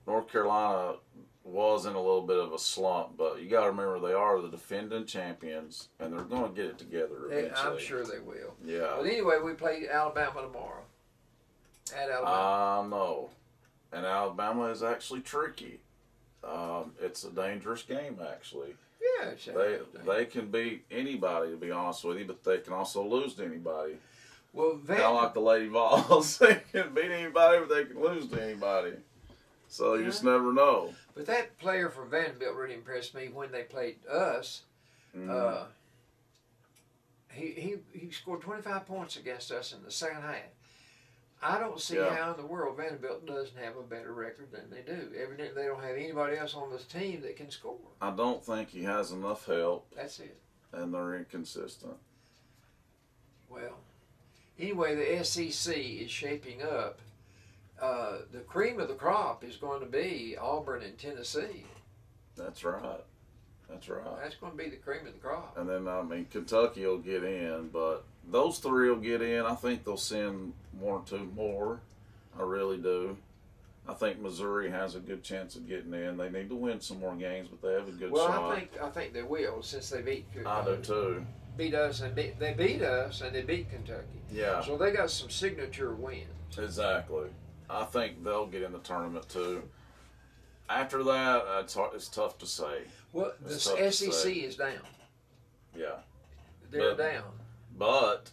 North Carolina was in a little bit of a slump, but you got to remember they are the defending champions, and they're going to get it together eventually. I'm sure they will. Yeah. But anyway, we play Alabama tomorrow. At Alabama. I know. And Alabama is actually tricky. It's a dangerous game, actually. Yeah, they can beat anybody, to be honest with you, but they can also lose to anybody. Well, kind of like the Lady Vols. They can beat anybody, but they can lose to anybody. So you just never know. But that player for Vanderbilt really impressed me when they played us. Mm-hmm. He scored 25 points against us in the second half. I don't see how in the world Vanderbilt doesn't have a better record than they do. Evidently, they don't have anybody else on this team that can score. I don't think he has enough help. That's it. And they're inconsistent. Well, anyway, the SEC is shaping up. The cream of the crop is going to be Auburn and Tennessee. That's right. That's right. That's going to be the cream of the crop. And then, I mean, Kentucky will get in, but those 3 will get in. I think they'll send 1 or 2 more. I really do. I think Missouri has a good chance of getting in. They need to win some more games, but they have a good shot. Well, I think they will, since they beat I do too. Beat us and they beat us and they beat Kentucky. Yeah. So they got some signature wins. Exactly. I think they'll get in the tournament too. After that, it's tough to say. Well, the SEC is down. Yeah. They're down. But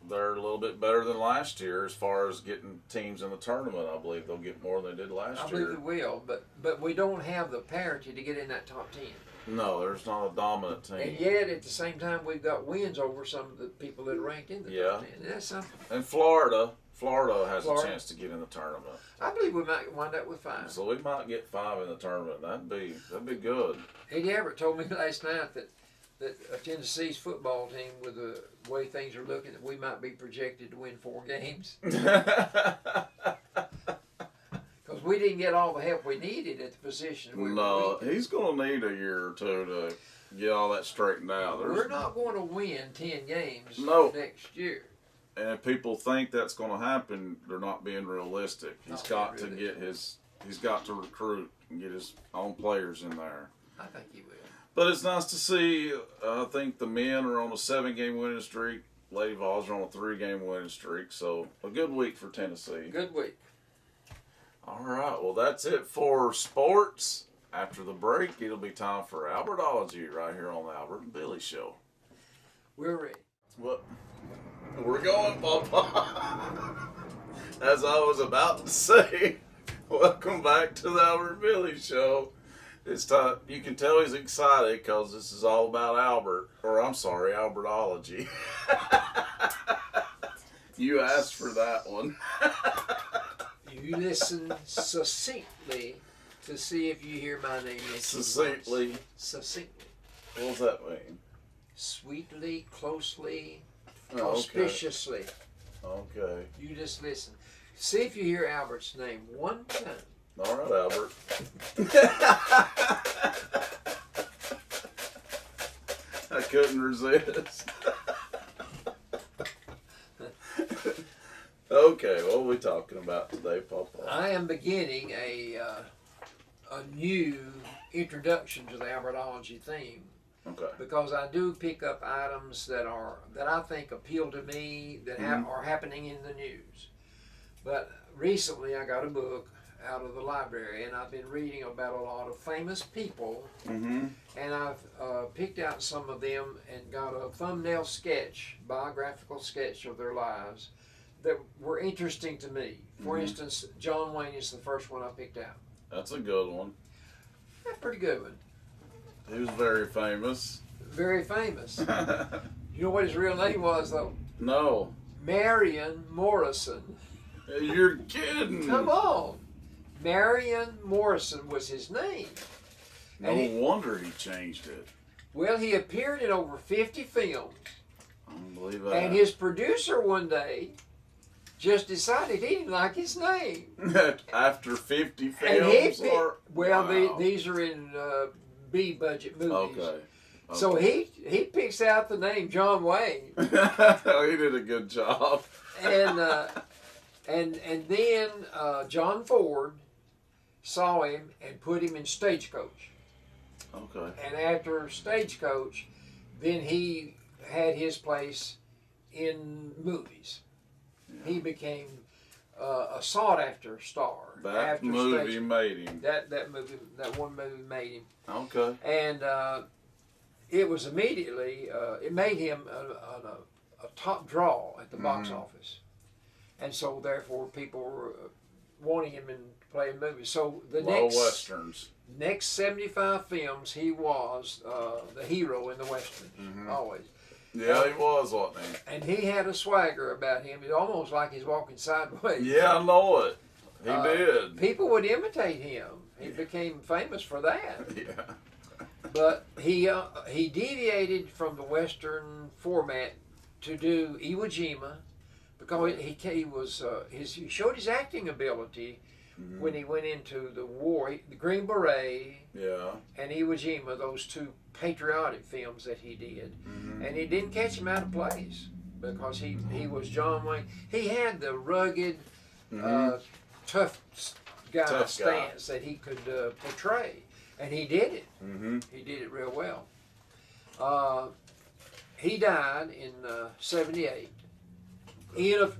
they're a little bit better than last year as far as getting teams in the tournament. I believe they'll get more than they did last year. I believe they will, but we don't have the parity to get in that top 10. No, there's not a dominant team. And yet, at the same time, we've got wins over some of the people that are ranked in the top 10. And that's something. And Florida has a chance to get in the tournament. I believe we might wind up with 5. So we might get 5 in the tournament. That'd be good. Eddie Everett told me last night that Tennessee's football team, with the way things are looking, that we might be projected to win 4 games. Because we didn't get all the help we needed at the position we were weak. He's going to need a year or 2 to get all that straightened out. We're not going to win 10 games next year. And if people think that's going to happen, they're not being realistic. He's got to recruit and get his own players in there. I think he will. But it's nice to see. I think the men are on a 7-game winning streak. Lady Vols are on a 3-game winning streak. So a good week for Tennessee. Good week. All right. Well, that's it for sports. After the break, it'll be time for Albertology right here on the Albert and Billy Show. We're ready. What? We're going, Papa. As I was about to say, welcome back to the Albert and Billy Show. It's time. You can tell he's excited because this is all about Albert, or I'm sorry, Albertology. You asked for that one. You listen succinctly to see if you hear my name. Succinctly. Succinctly. What does that mean? Sweetly, closely, Oh, auspiciously. Okay. You just listen. See if you hear Albert's name one time. All right, Albert. I couldn't resist. Okay, what are we talking about today, Papa? I am beginning a new introduction to the Albertology theme. Okay. Because I do pick up items that I think appeal to me that are happening in the news. But recently I got a book out of the library, and I've been reading about a lot of famous people, and I've picked out some of them and got a thumbnail sketch, biographical sketch of their lives that were interesting to me. For instance, John Wayne is the first one I picked out. That's a good one. That's a pretty good one. He was very famous. Very famous. You know what his real name was, though? No. Marion Morrison. You're kidding. Come on. Marion Morrison was his name. No wonder he changed it. Well, he appeared in over 50 films. I don't believe that. And his producer one day just decided he didn't like his name. After 50 and films? Wow. these are in B budget movies. Okay. So he picks out the name John Wayne. He did a good job. and then John Ford saw him and put him in Stagecoach. Okay. And after Stagecoach, then he had his place in movies. Yeah. He became a sought-after star. That movie made him. That one movie made him. Okay. And it was immediately, it made him a top draw at the box office. And so, therefore, people were wanting him in playing movies. So the Westerns. Next 75 films, he was the hero in the Westerns, always. Yeah, he was, wasn't he? And he had a swagger about him. It's almost like he's walking sideways. Yeah, I know it. He did. People would imitate him. He became famous for that. Yeah. But he deviated from the Western format to do Iwo Jima because he showed his acting ability when he went into the war. The Green Beret and Iwo Jima, those two patriotic films that he did. And it didn't catch him out of place because he was John Wayne. He had the rugged, tough guy stance that he could portray. And he did it. He did it real well. He died in 78. Let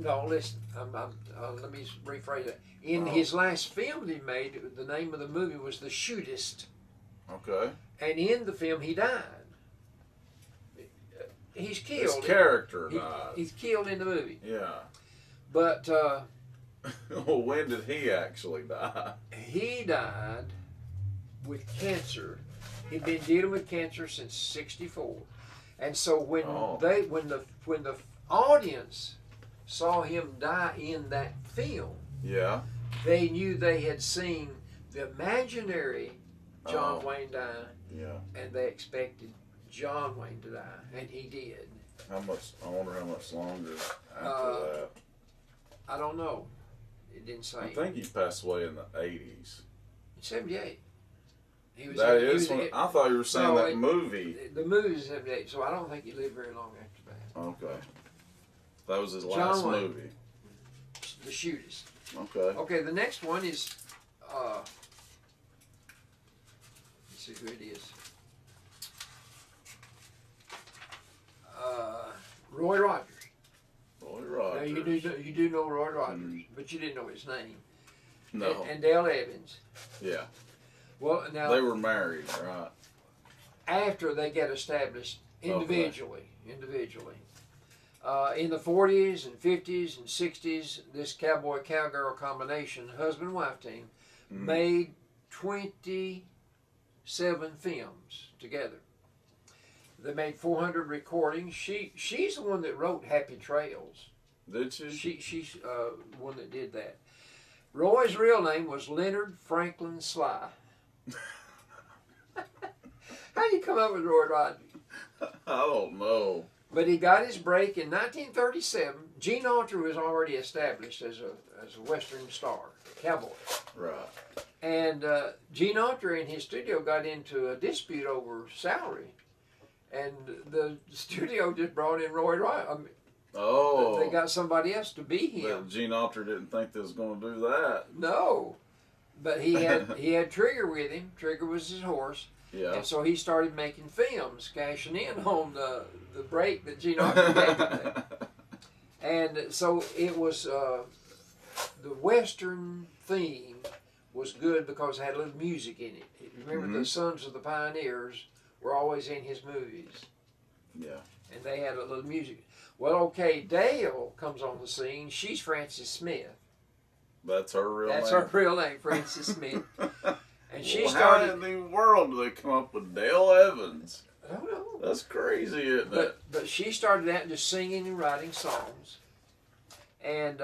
me rephrase that. In his last film that he made, the name of the movie was The Shootist. Okay. And in the film, he died. He's killed. His character died. He's killed in the movie. Yeah. But well, when did he actually die? He died with cancer. He'd been dealing with cancer since '64, and so when the audience saw him die in that film, they knew they had seen the imaginary John Wayne die, and they expected John Wayne to die, and he did. How much? I wonder how much longer after that. I don't know. It didn't say. I think he passed away in the '80s. In '78. I thought you were saying that movie. The movie's '78, so I don't think he lived very long after that. Okay. That was his last movie. The Shootist. Okay. Okay, the next one is, let's see who it is. Roy Rogers. Roy Rogers. Now you do know Roy Rogers, but you didn't know his name. No. And Dale Evans. Yeah. Well, now they were married, right? After they get established individually. In the 40s and 50s and 60s, this cowboy-cowgirl combination, husband-wife team, made 27 films together. They made 400 recordings. She's the one that wrote Happy Trails. Did she? She's the one that did that. Roy's real name was Leonard Franklin Sly. How do you come up with Roy Rogers? I don't know. But he got his break in 1937. Gene Autry was already established as a Western star, cowboy. Right. And Gene Autry and his studio got into a dispute over salary. And the studio just brought in Roy Rogers. They got somebody else to be him. But Gene Autry didn't think they was going to do that. No. But he had Trigger with him. Trigger was his horse. Yeah. And so he started making films, cashing in on the break that Gene Autry gave him. And so it was, the Western theme was good because it had a little music in it. Remember the Sons of the Pioneers were always in his movies. Yeah. And they had a little music. Well, okay, Dale comes on the scene. She's Frances Smith. That's her real name? That's her real name, Frances Smith. And she started... How in the world do they come up with Dale Evans? I don't know. That's crazy, isn't it? But she started out just singing and writing songs. And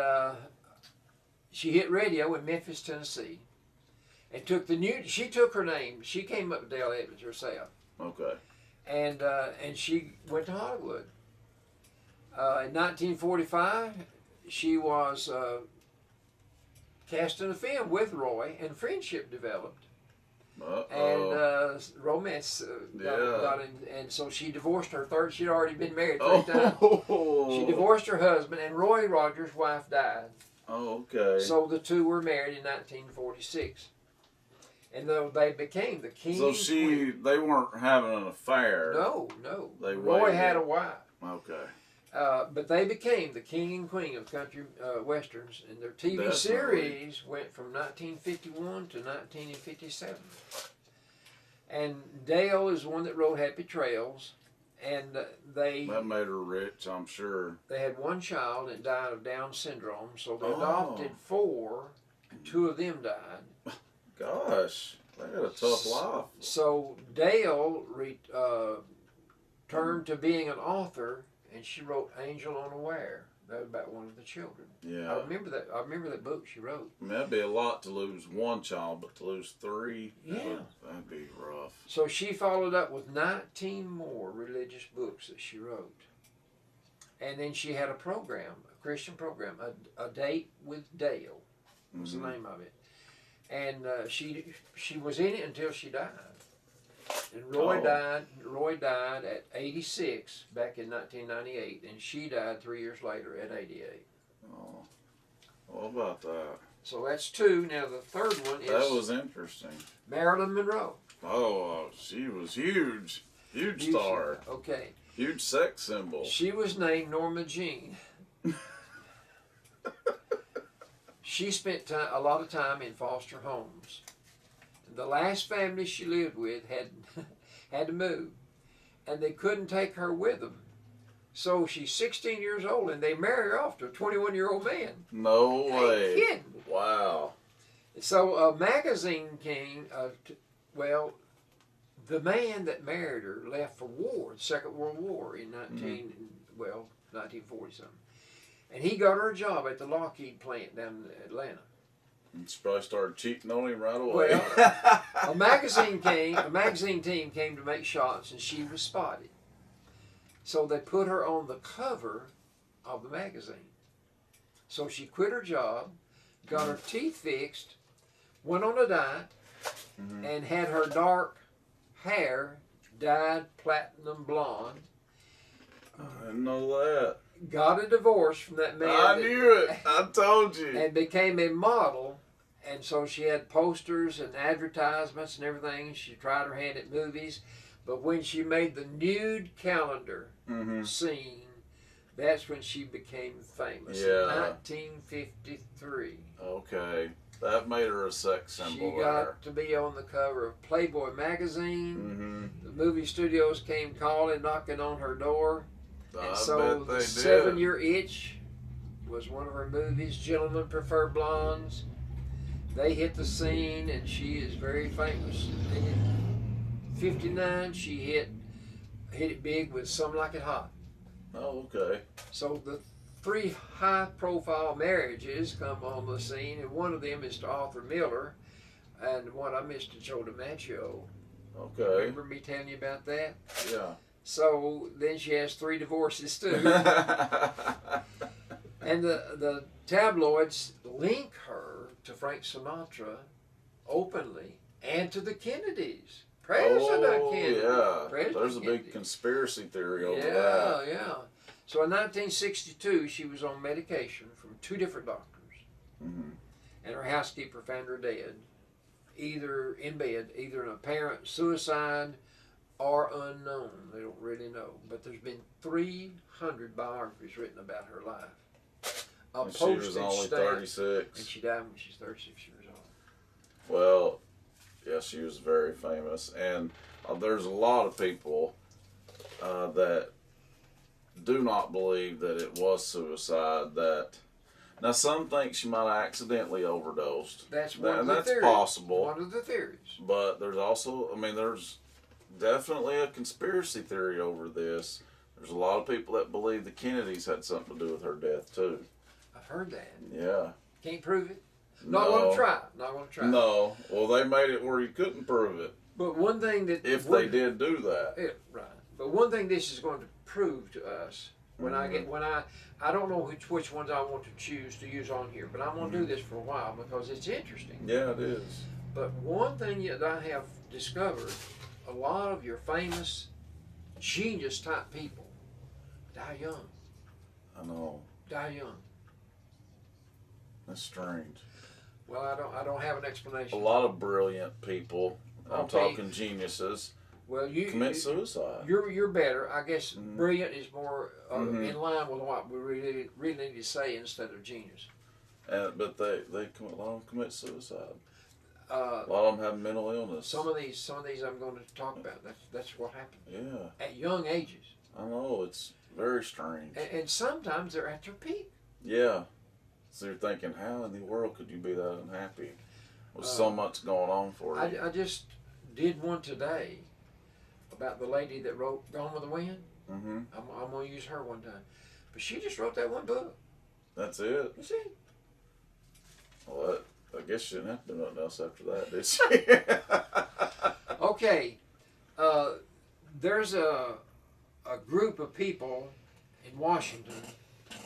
she hit radio in Memphis, Tennessee. And she took her name. She came up with Dale Evans herself. Okay. And she went to Hollywood. In 1945, she was cast in a film with Roy, and friendship developed. And romance got in, and so she divorced her third. She'd already been married 3 times. She divorced her husband, and Roy Rogers' wife died. Oh, okay. So the two were married in 1946, and though they became the king. So and queen. they weren't having an affair. No. Roy had a wife. Okay. But they became the king and queen of country westerns, and their TV series went from 1951 to 1957. And Dale is the one that wrote Happy Trails, and that made her rich, I'm sure. They had one child that died of Down syndrome, so they adopted 4, and 2 of them died. Gosh, they had a tough life. So Dale turned to being an author. And she wrote Angel Unaware. That was about one of the children. Yeah. I remember that book she wrote. I mean, that'd be a lot to lose one child, but to lose 3, yeah, that'd be rough. So she followed up with 19 more religious books that she wrote. And then she had a program, a Christian program, A Date with Dale was the name of it. And she was in it until she died. And Roy died at 86 back in 1998, and she died 3 years later at 88. Oh, what about that? So that's 2. Now the third one is... That was interesting. Marilyn Monroe. Oh, she was huge. Huge star. Okay. Huge sex symbol. She was named Norma Jean. She spent a lot of time in foster homes. The last family she lived with had to move, and they couldn't take her with them. So she's 16 years old, and they marry her off to a 21-year-old man. No way. Ain't kidding. Wow. So a magazine came, the man that married her left for war, the Second World War in 1940 something. And he got her a job at the Lockheed plant down in Atlanta. She probably started cheating on him right away. Well, a magazine team came to make shots, and she was spotted. So they put her on the cover of the magazine. So she quit her job, got her teeth fixed, went on a diet, and had her dark hair dyed platinum blonde. I didn't know that. Got a divorce from that man. I knew it. I told you. And became a model. And so she had posters and advertisements and everything. She tried her hand at movies. But when she made the nude calendar scene, that's when she became famous. In 1953. Okay. That made her a sex symbol. She got to be on the cover of Playboy magazine. The movie studios came calling, knocking on her door. And so the 7-Year Itch was one of her movies. Gentlemen Prefer Blondes. They hit the scene, and she is very famous. And in 59, she hit it big with Some Like It Hot. Oh, okay. So the 3 high-profile marriages come on the scene, and one of them is to Arthur Miller, and one of them is to Joe DiMaggio. Okay. Remember me telling you about that? Yeah. So then she has 3 divorces too. And the tabloids link her to Frank Sinatra openly and to the Kennedys. President Kennedy. Yeah. President There's a Kennedy. big conspiracy theory over that. Yeah. So in 1962, she was on medication from 2 different doctors. And her housekeeper found her dead, either in bed, either an apparent suicide or unknown. They don't really know. But there's been 300 biographies written about her life. And she was only 36. And she died when she's 36 years old. Well, yeah, she was very famous. And there's a lot of people that do not believe that it was suicide. Now, some think she might have accidentally overdosed. That's one of the theories. That's possible. One of the theories. But there's also, there's definitely a conspiracy theory over this. There's a lot of people that believe the Kennedys had something to do with her death, too. I've heard that. Yeah. Can't prove it? Not going to try. Not going to try. No. Well, they made it where you couldn't prove it. But one thing that... If they did do that. Yeah, right. But one thing this is going to prove to us I don't know which ones I want to choose to use on here, but I'm going to do this for a while because it's interesting. Yeah, it is. But one thing that I have discovered, a lot of your famous genius type people die young. I know. Die young. That's strange. Well, I don't have an explanation. A lot of brilliant people, I'm Okay. talking geniuses, Well, commit suicide. You're better. I guess brilliant is more in line with what we really need to say instead of genius. But a lot of them commit suicide. A lot of them have mental illness. Some of these I'm going to talk about. That's what happened. Yeah. At young ages. I know, it's very strange. And sometimes they're at their peak. Yeah. So you're thinking, how in the world could you be that unhappy with so much going on for you? I just did one today about the lady that wrote Gone with the Wind. Mm-hmm. I'm going to use her one time. But she just wrote that one book. That's it? That's it. Well, I guess she didn't have to do nothing else after that, did she? Okay. There's a group of people in Washington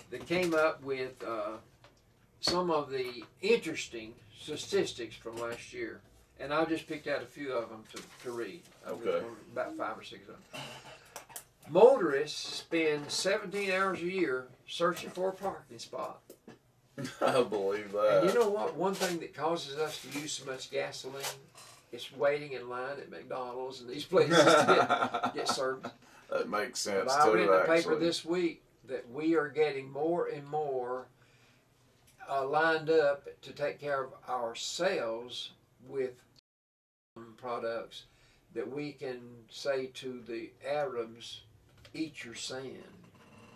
that came up with some of the interesting statistics from last year. And I just picked out a few of them to read. Okay. About 5 or 6 of them. Motorists spend 17 hours a year searching for a parking spot. I believe that. And you know what? One thing that causes us to use so much gasoline is waiting in line at McDonald's and these places to get served. That makes sense, But I read in the paper actually. this week that we are getting more and more lined up to take care of ourselves with products that we can say to the Arabs, eat your sand.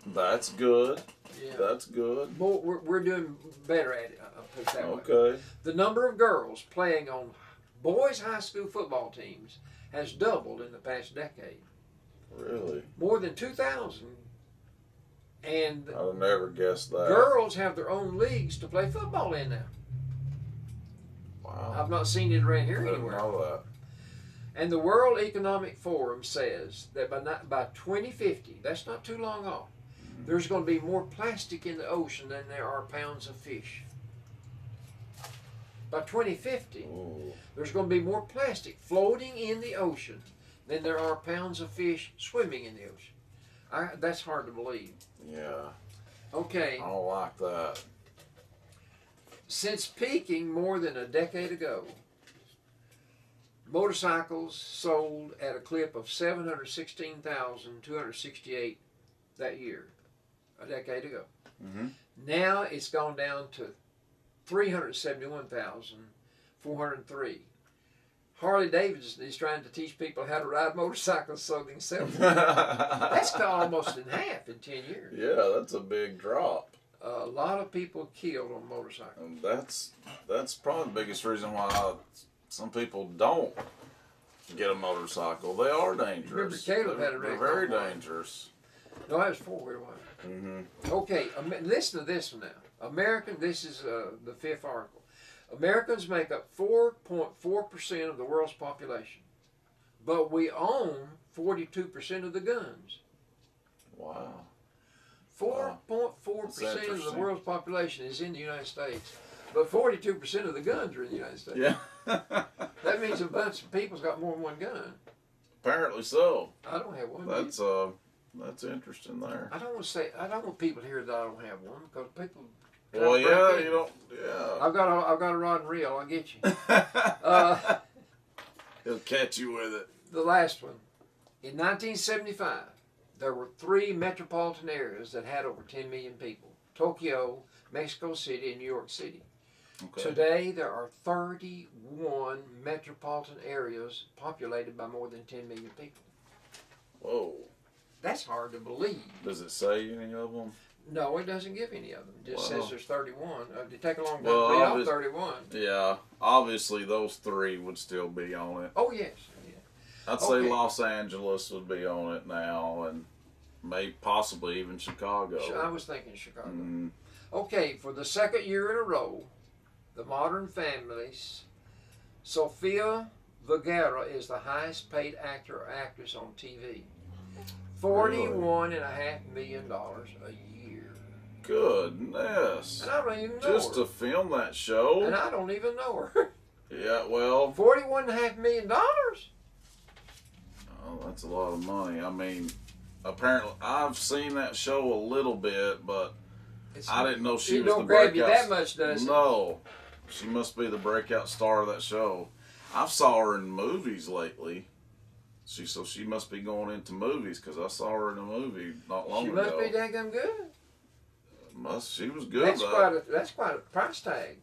That's good. Yeah. That's good. We're doing better at it, I'll put it that way. Okay. The number of girls playing on boys' high school football teams has doubled in the past decade. Really? More than 2,000. And I would never guess that. girls have their own leagues to play football in now. Wow. I've not seen it around here I didn't anywhere. know that. And the World Economic Forum says that by 2050, that's not too long off, there's going to be more plastic in the ocean than there are pounds of fish. By 2050, Ooh. there's going to be more plastic floating in the ocean than there are pounds of fish swimming in the ocean. That's hard to believe. Yeah. Okay. I don't like that. Since peaking more than a decade ago, motorcycles sold at a clip of 716,268 that year, a decade ago. Mm-hmm. Now it's gone down to 371,403. Harley Davidson is trying to teach people how to ride motorcycles so they can sell them. That's almost in half in 10 years. Yeah, that's a big drop. A lot of people killed on motorcycles. And that's probably the biggest reason why some people don't get a motorcycle. They are dangerous. Remember Caleb had a They're wreck very on one. dangerous. No, that was four-wheel one. Mm-hmm. Okay, listen to this one now. This is the fifth article. Americans make up 4.4% of the world's population, but we own 42% of the guns. Wow. 4.4% of the world's population is in the United States, but 42% of the guns are in the United States. Yeah. That means a bunch of people's got more than one gun. Apparently so. I don't have one. That's interesting there. I don't want people to hear that I don't have one because people. Well, yeah, you don't. Yeah. I've got a rod and reel. I'll get you. He'll catch you with it. The last one. In 1975, there were 3 metropolitan areas that had over 10 million people: Tokyo, Mexico City, and New York City. Okay. Today, there are 31 metropolitan areas populated by more than 10 million people. Whoa. That's hard to believe. Does it say any of them? No, it doesn't give any of them. It just Wow. says there's 31. It'd take a long time Well, to read off 31. Yeah. Obviously, those 3 would still be on it. Oh, yes. Yeah. I'd say Okay. Los Angeles would be on it now, and possibly even Chicago. I was thinking Chicago. Mm. Okay, for the second year in a row, the Modern Families, Sofia Vergara is the highest paid actor or actress on TV. $41.5 million a year. Goodness. And I don't even know just her. to film that show. And I don't even know her. Yeah, well. $41.5 million? Oh, that's a lot of money. I mean, apparently, I've seen that show a little bit, but I didn't know she was the breakout. It don't grab you that much, does it? No. She must be the breakout star of that show. I saw her in movies lately. So she must be going into movies, because I saw her in a movie not long ago. She must be daggum good. She was good. That's quite a price tag.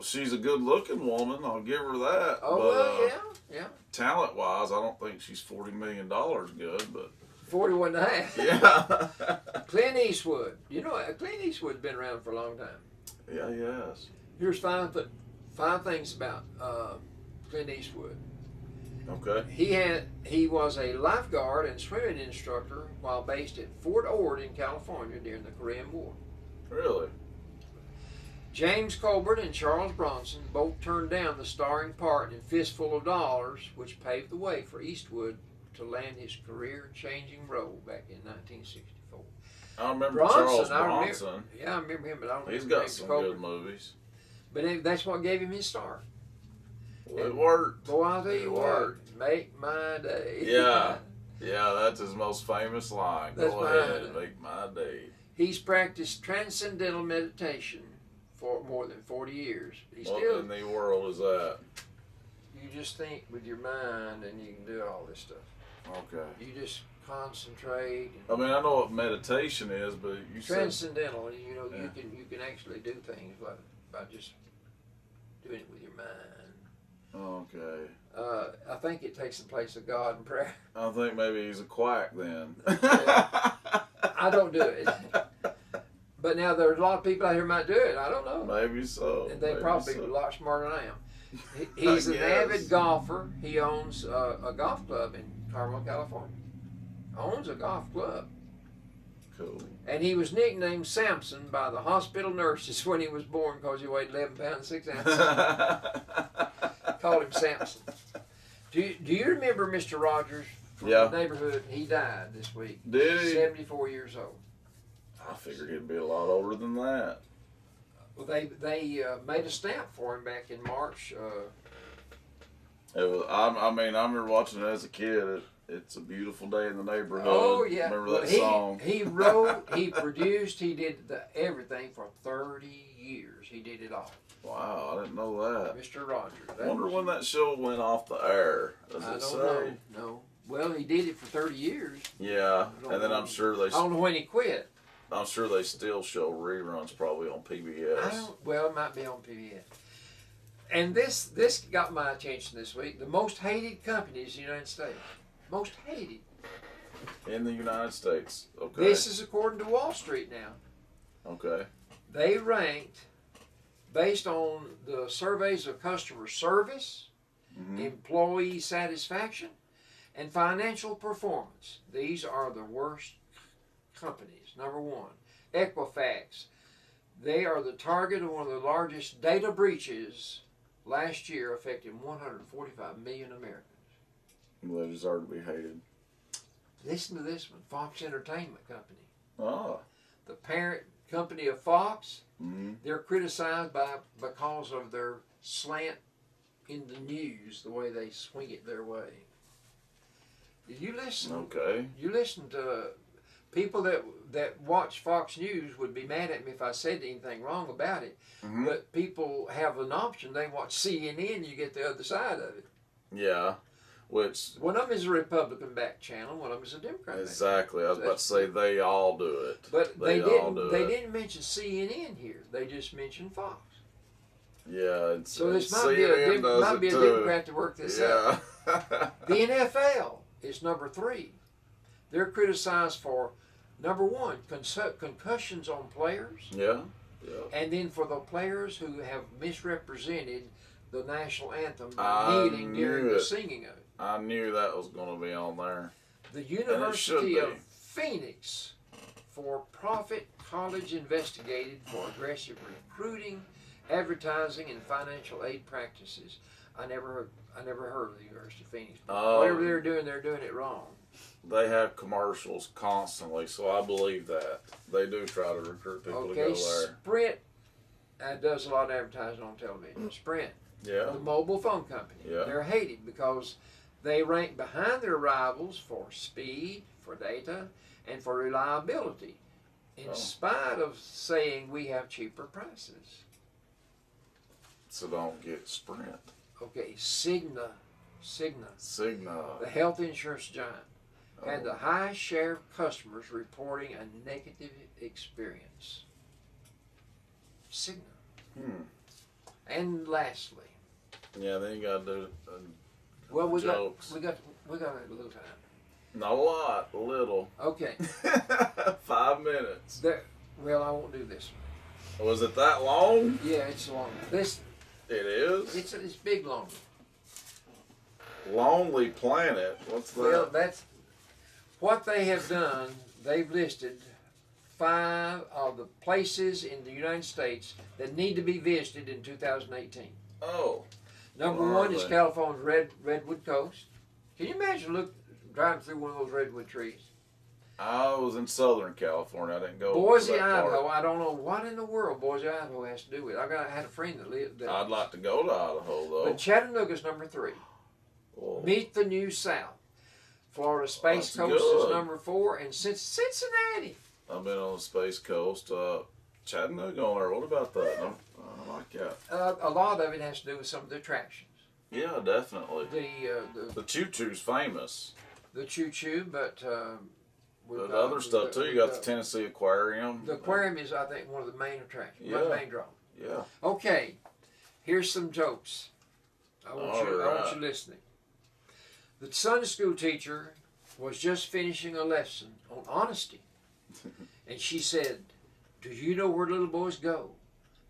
She's a good-looking woman. I'll give her that. Oh, but, well, yeah. Talent-wise, I don't think she's $40 million good, but 41.5. yeah. Clint Eastwood. You know, Clint Eastwood's been around for a long time. Yeah, he has. Here's five things about Clint Eastwood. Okay. He was a lifeguard and swimming instructor while based at Fort Ord in California during the Korean War. Really? James Colbert and Charles Bronson both turned down the starring part in Fistful of Dollars, which paved the way for Eastwood to land his career-changing role back in 1964. I remember Charles Bronson. I remember him, but I don't remember He's got James some Colbert. good movies. But that's what gave him his start. Well, it worked. Boy, I'll tell you what, worked. make my day. Yeah. Yeah, that's his most famous line. Go ahead, make my day. He's practiced transcendental meditation for more than 40 years. What in the world is that? You just think with your mind and you can do all this stuff. Okay. You just concentrate. I mean, I know what meditation is, but you transcendental. said... You know, you can actually do things by just doing it with your mind. Okay. I think it takes the place of God in prayer. I think maybe he's a quack then. I don't do it. But now there's a lot of people out here might do it. I don't know. Maybe so. And they probably a lot smarter than I am. He's an avid golfer. He owns a golf club in Carmel, California. Owns a golf club. Cool. And he was nicknamed Samson by the hospital nurses when he was born because he weighed 11 pounds 6 ounces. Called him Samson. Do you remember Mr. Rogers from the neighborhood? He died this week. Did he? 74 years old. I figured he'd be a lot older than that. Well, they made a stamp for him back in March. It was. I mean, I remember watching it as a kid. It's a beautiful day in the neighborhood. Oh yeah, remember that song? He wrote, he produced, he did everything for 30 years. He did it all. Wow, I didn't know that. Mr. Rogers. I wonder when that show went off the air. Does it say? Know. No. Well, he did it for 30 years. Yeah, and then I'm sure they. I don't know when he quit. I'm sure they still show reruns probably on PBS. Well, it might be on PBS. And this got my attention this week. The most hated companies in the United States. Most hated. In the United States. Okay. This is according to Wall Street now. Okay. They ranked based on the surveys of customer service, employee satisfaction, and financial performance. These are the worst companies. Number one, Equifax. They are the target of one of the largest data breaches last year, affecting 145 million Americans. Well, they deserve to be hated. Listen to this one, Fox Entertainment Company. Oh. The parent company of Fox, they're criticized because of their slant in the news, the way they swing it their way. Did you listen? Okay. You listen to people that watch Fox News would be mad at me if I said anything wrong about it. But people have an option. They watch CNN, you get the other side of it. Yeah. Which one of them is a Republican-backed channel, one of them is a Democrat. Exactly. I was about to say they all do it. But they didn't mention CNN here. They just mentioned Fox. Yeah. So this might be a Democrat to work this out. The NFL is number 3. They're criticized for, number 1, concussions on players. Yeah. And then for the players who have misrepresented the national anthem kneeling during the singing of it. I knew that was going to be on there. The University of Phoenix for-profit college investigated for aggressive recruiting, advertising, and financial aid practices. I never heard of the University of Phoenix. Whatever they're doing it wrong. They have commercials constantly, so I believe that. They do try to recruit people to go there. Sprint does a lot of advertising on television. Sprint, yeah, the mobile phone company, they're hated because they rank behind their rivals for speed, for data, and for reliability, in spite of saying we have cheaper prices. So don't get Sprint. Okay, Cigna, the health insurance giant, had the highest share of customers reporting a negative experience. Cigna. And lastly. Yeah, then you got to do well, we jokes. We got a little time. Not a lot, a little. Okay. 5 minutes. Well, I won't do this one. Was it that long? Yeah, it's long. This. It is? It's big long. Lonely Planet. What's that? Well, that's what they have done. They've listed 5 of the places in the United States that need to be visited in 2018. Oh. Number 1 is California's Redwood Coast. Can you imagine driving through one of those redwood trees? I was in Southern California. I didn't go. Boise, Idaho. I don't know what in the world Boise, Idaho has to do with it. I had a friend that lived there. I'd like to go to Idaho though. But Chattanooga's number 3. Whoa. Meet the New South. Florida Space Coast is number 4, and Cincinnati. I've been on the Space Coast. Chattanooga on there. What about that? I like that. A lot of it has to do with some of the attractions. Yeah, definitely. The Choo Choo's famous. The Choo Choo, but the other stuff too. You got the Tennessee Aquarium. The aquarium is, I think, one of the main attractions. Yeah. One main draw. Yeah. Okay, here's some jokes. I want you listening. The Sunday school teacher was just finishing a lesson on honesty, and she said, "Do you know where little boys go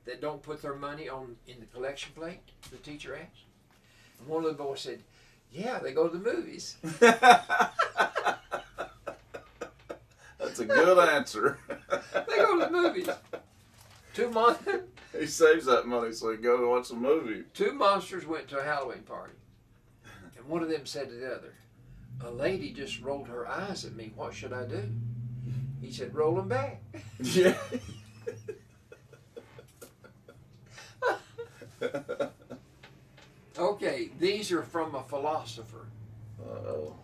that don't put their money in the collection plate?" The teacher asked. And one of the boys said, "Yeah, they go to the movies." That's a good answer. They go to the movies. He saves that money so he can go to watch a movie. 2 monsters went to a Halloween party. And one of them said to the other, "A lady just rolled her eyes at me. What should I do?" He said, "Roll them back." Yeah. Okay, these are from a philosopher. Uh-oh.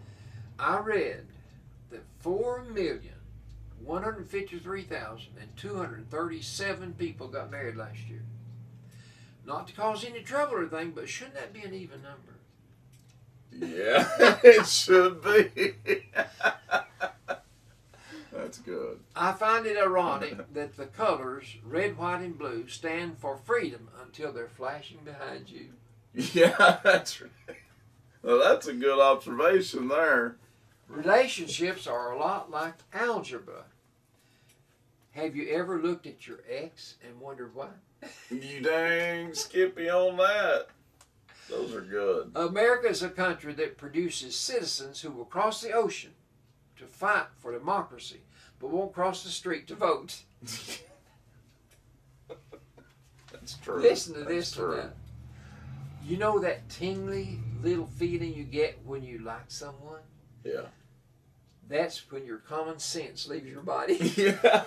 I read that 4,153,237 people got married last year. Not to cause any trouble or anything, but shouldn't that be an even number? Yeah, it should be. That's good. I find it ironic that the colors red, white, and blue stand for freedom until they're flashing behind you. Yeah, that's right. Well, that's a good observation there. Relationships are a lot like algebra. Have you ever looked at your ex and wondered why? You dang Skippy on that. Those are good. America is a country that produces citizens who will cross the ocean to fight for democracy, but won't cross the street to vote. That's true. Listen to this one now. You know that tingly little feeling you get when you like someone? Yeah. That's when your common sense leaves your body. Yeah.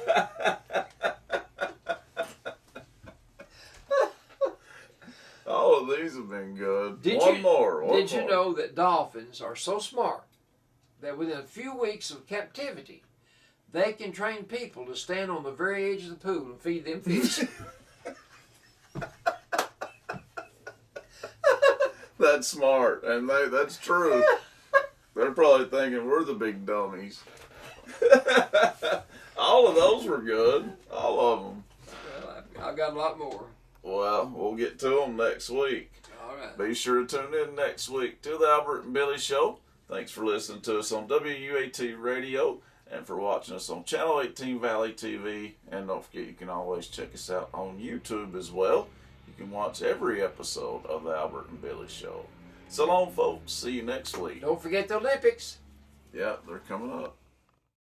All of these have been good. One more. Did you know that dolphins are so smart that within a few weeks of captivity, they can train people to stand on the very edge of the pool and feed them fish? That's smart, and that's true. They're probably thinking we're the big dummies. All of those were good. All of them. Well, I've got a lot more. Well, we'll get to them next week. All right. Be sure to tune in next week to the Albert and Billy Show. Thanks for listening to us on WUAT Radio and for watching us on Channel 18 Valley TV. And don't forget, you can always check us out on YouTube as well. You can watch every episode of the Albert and Billy Show. So long, folks. See you next week. Don't forget the Olympics. Yeah, they're coming up.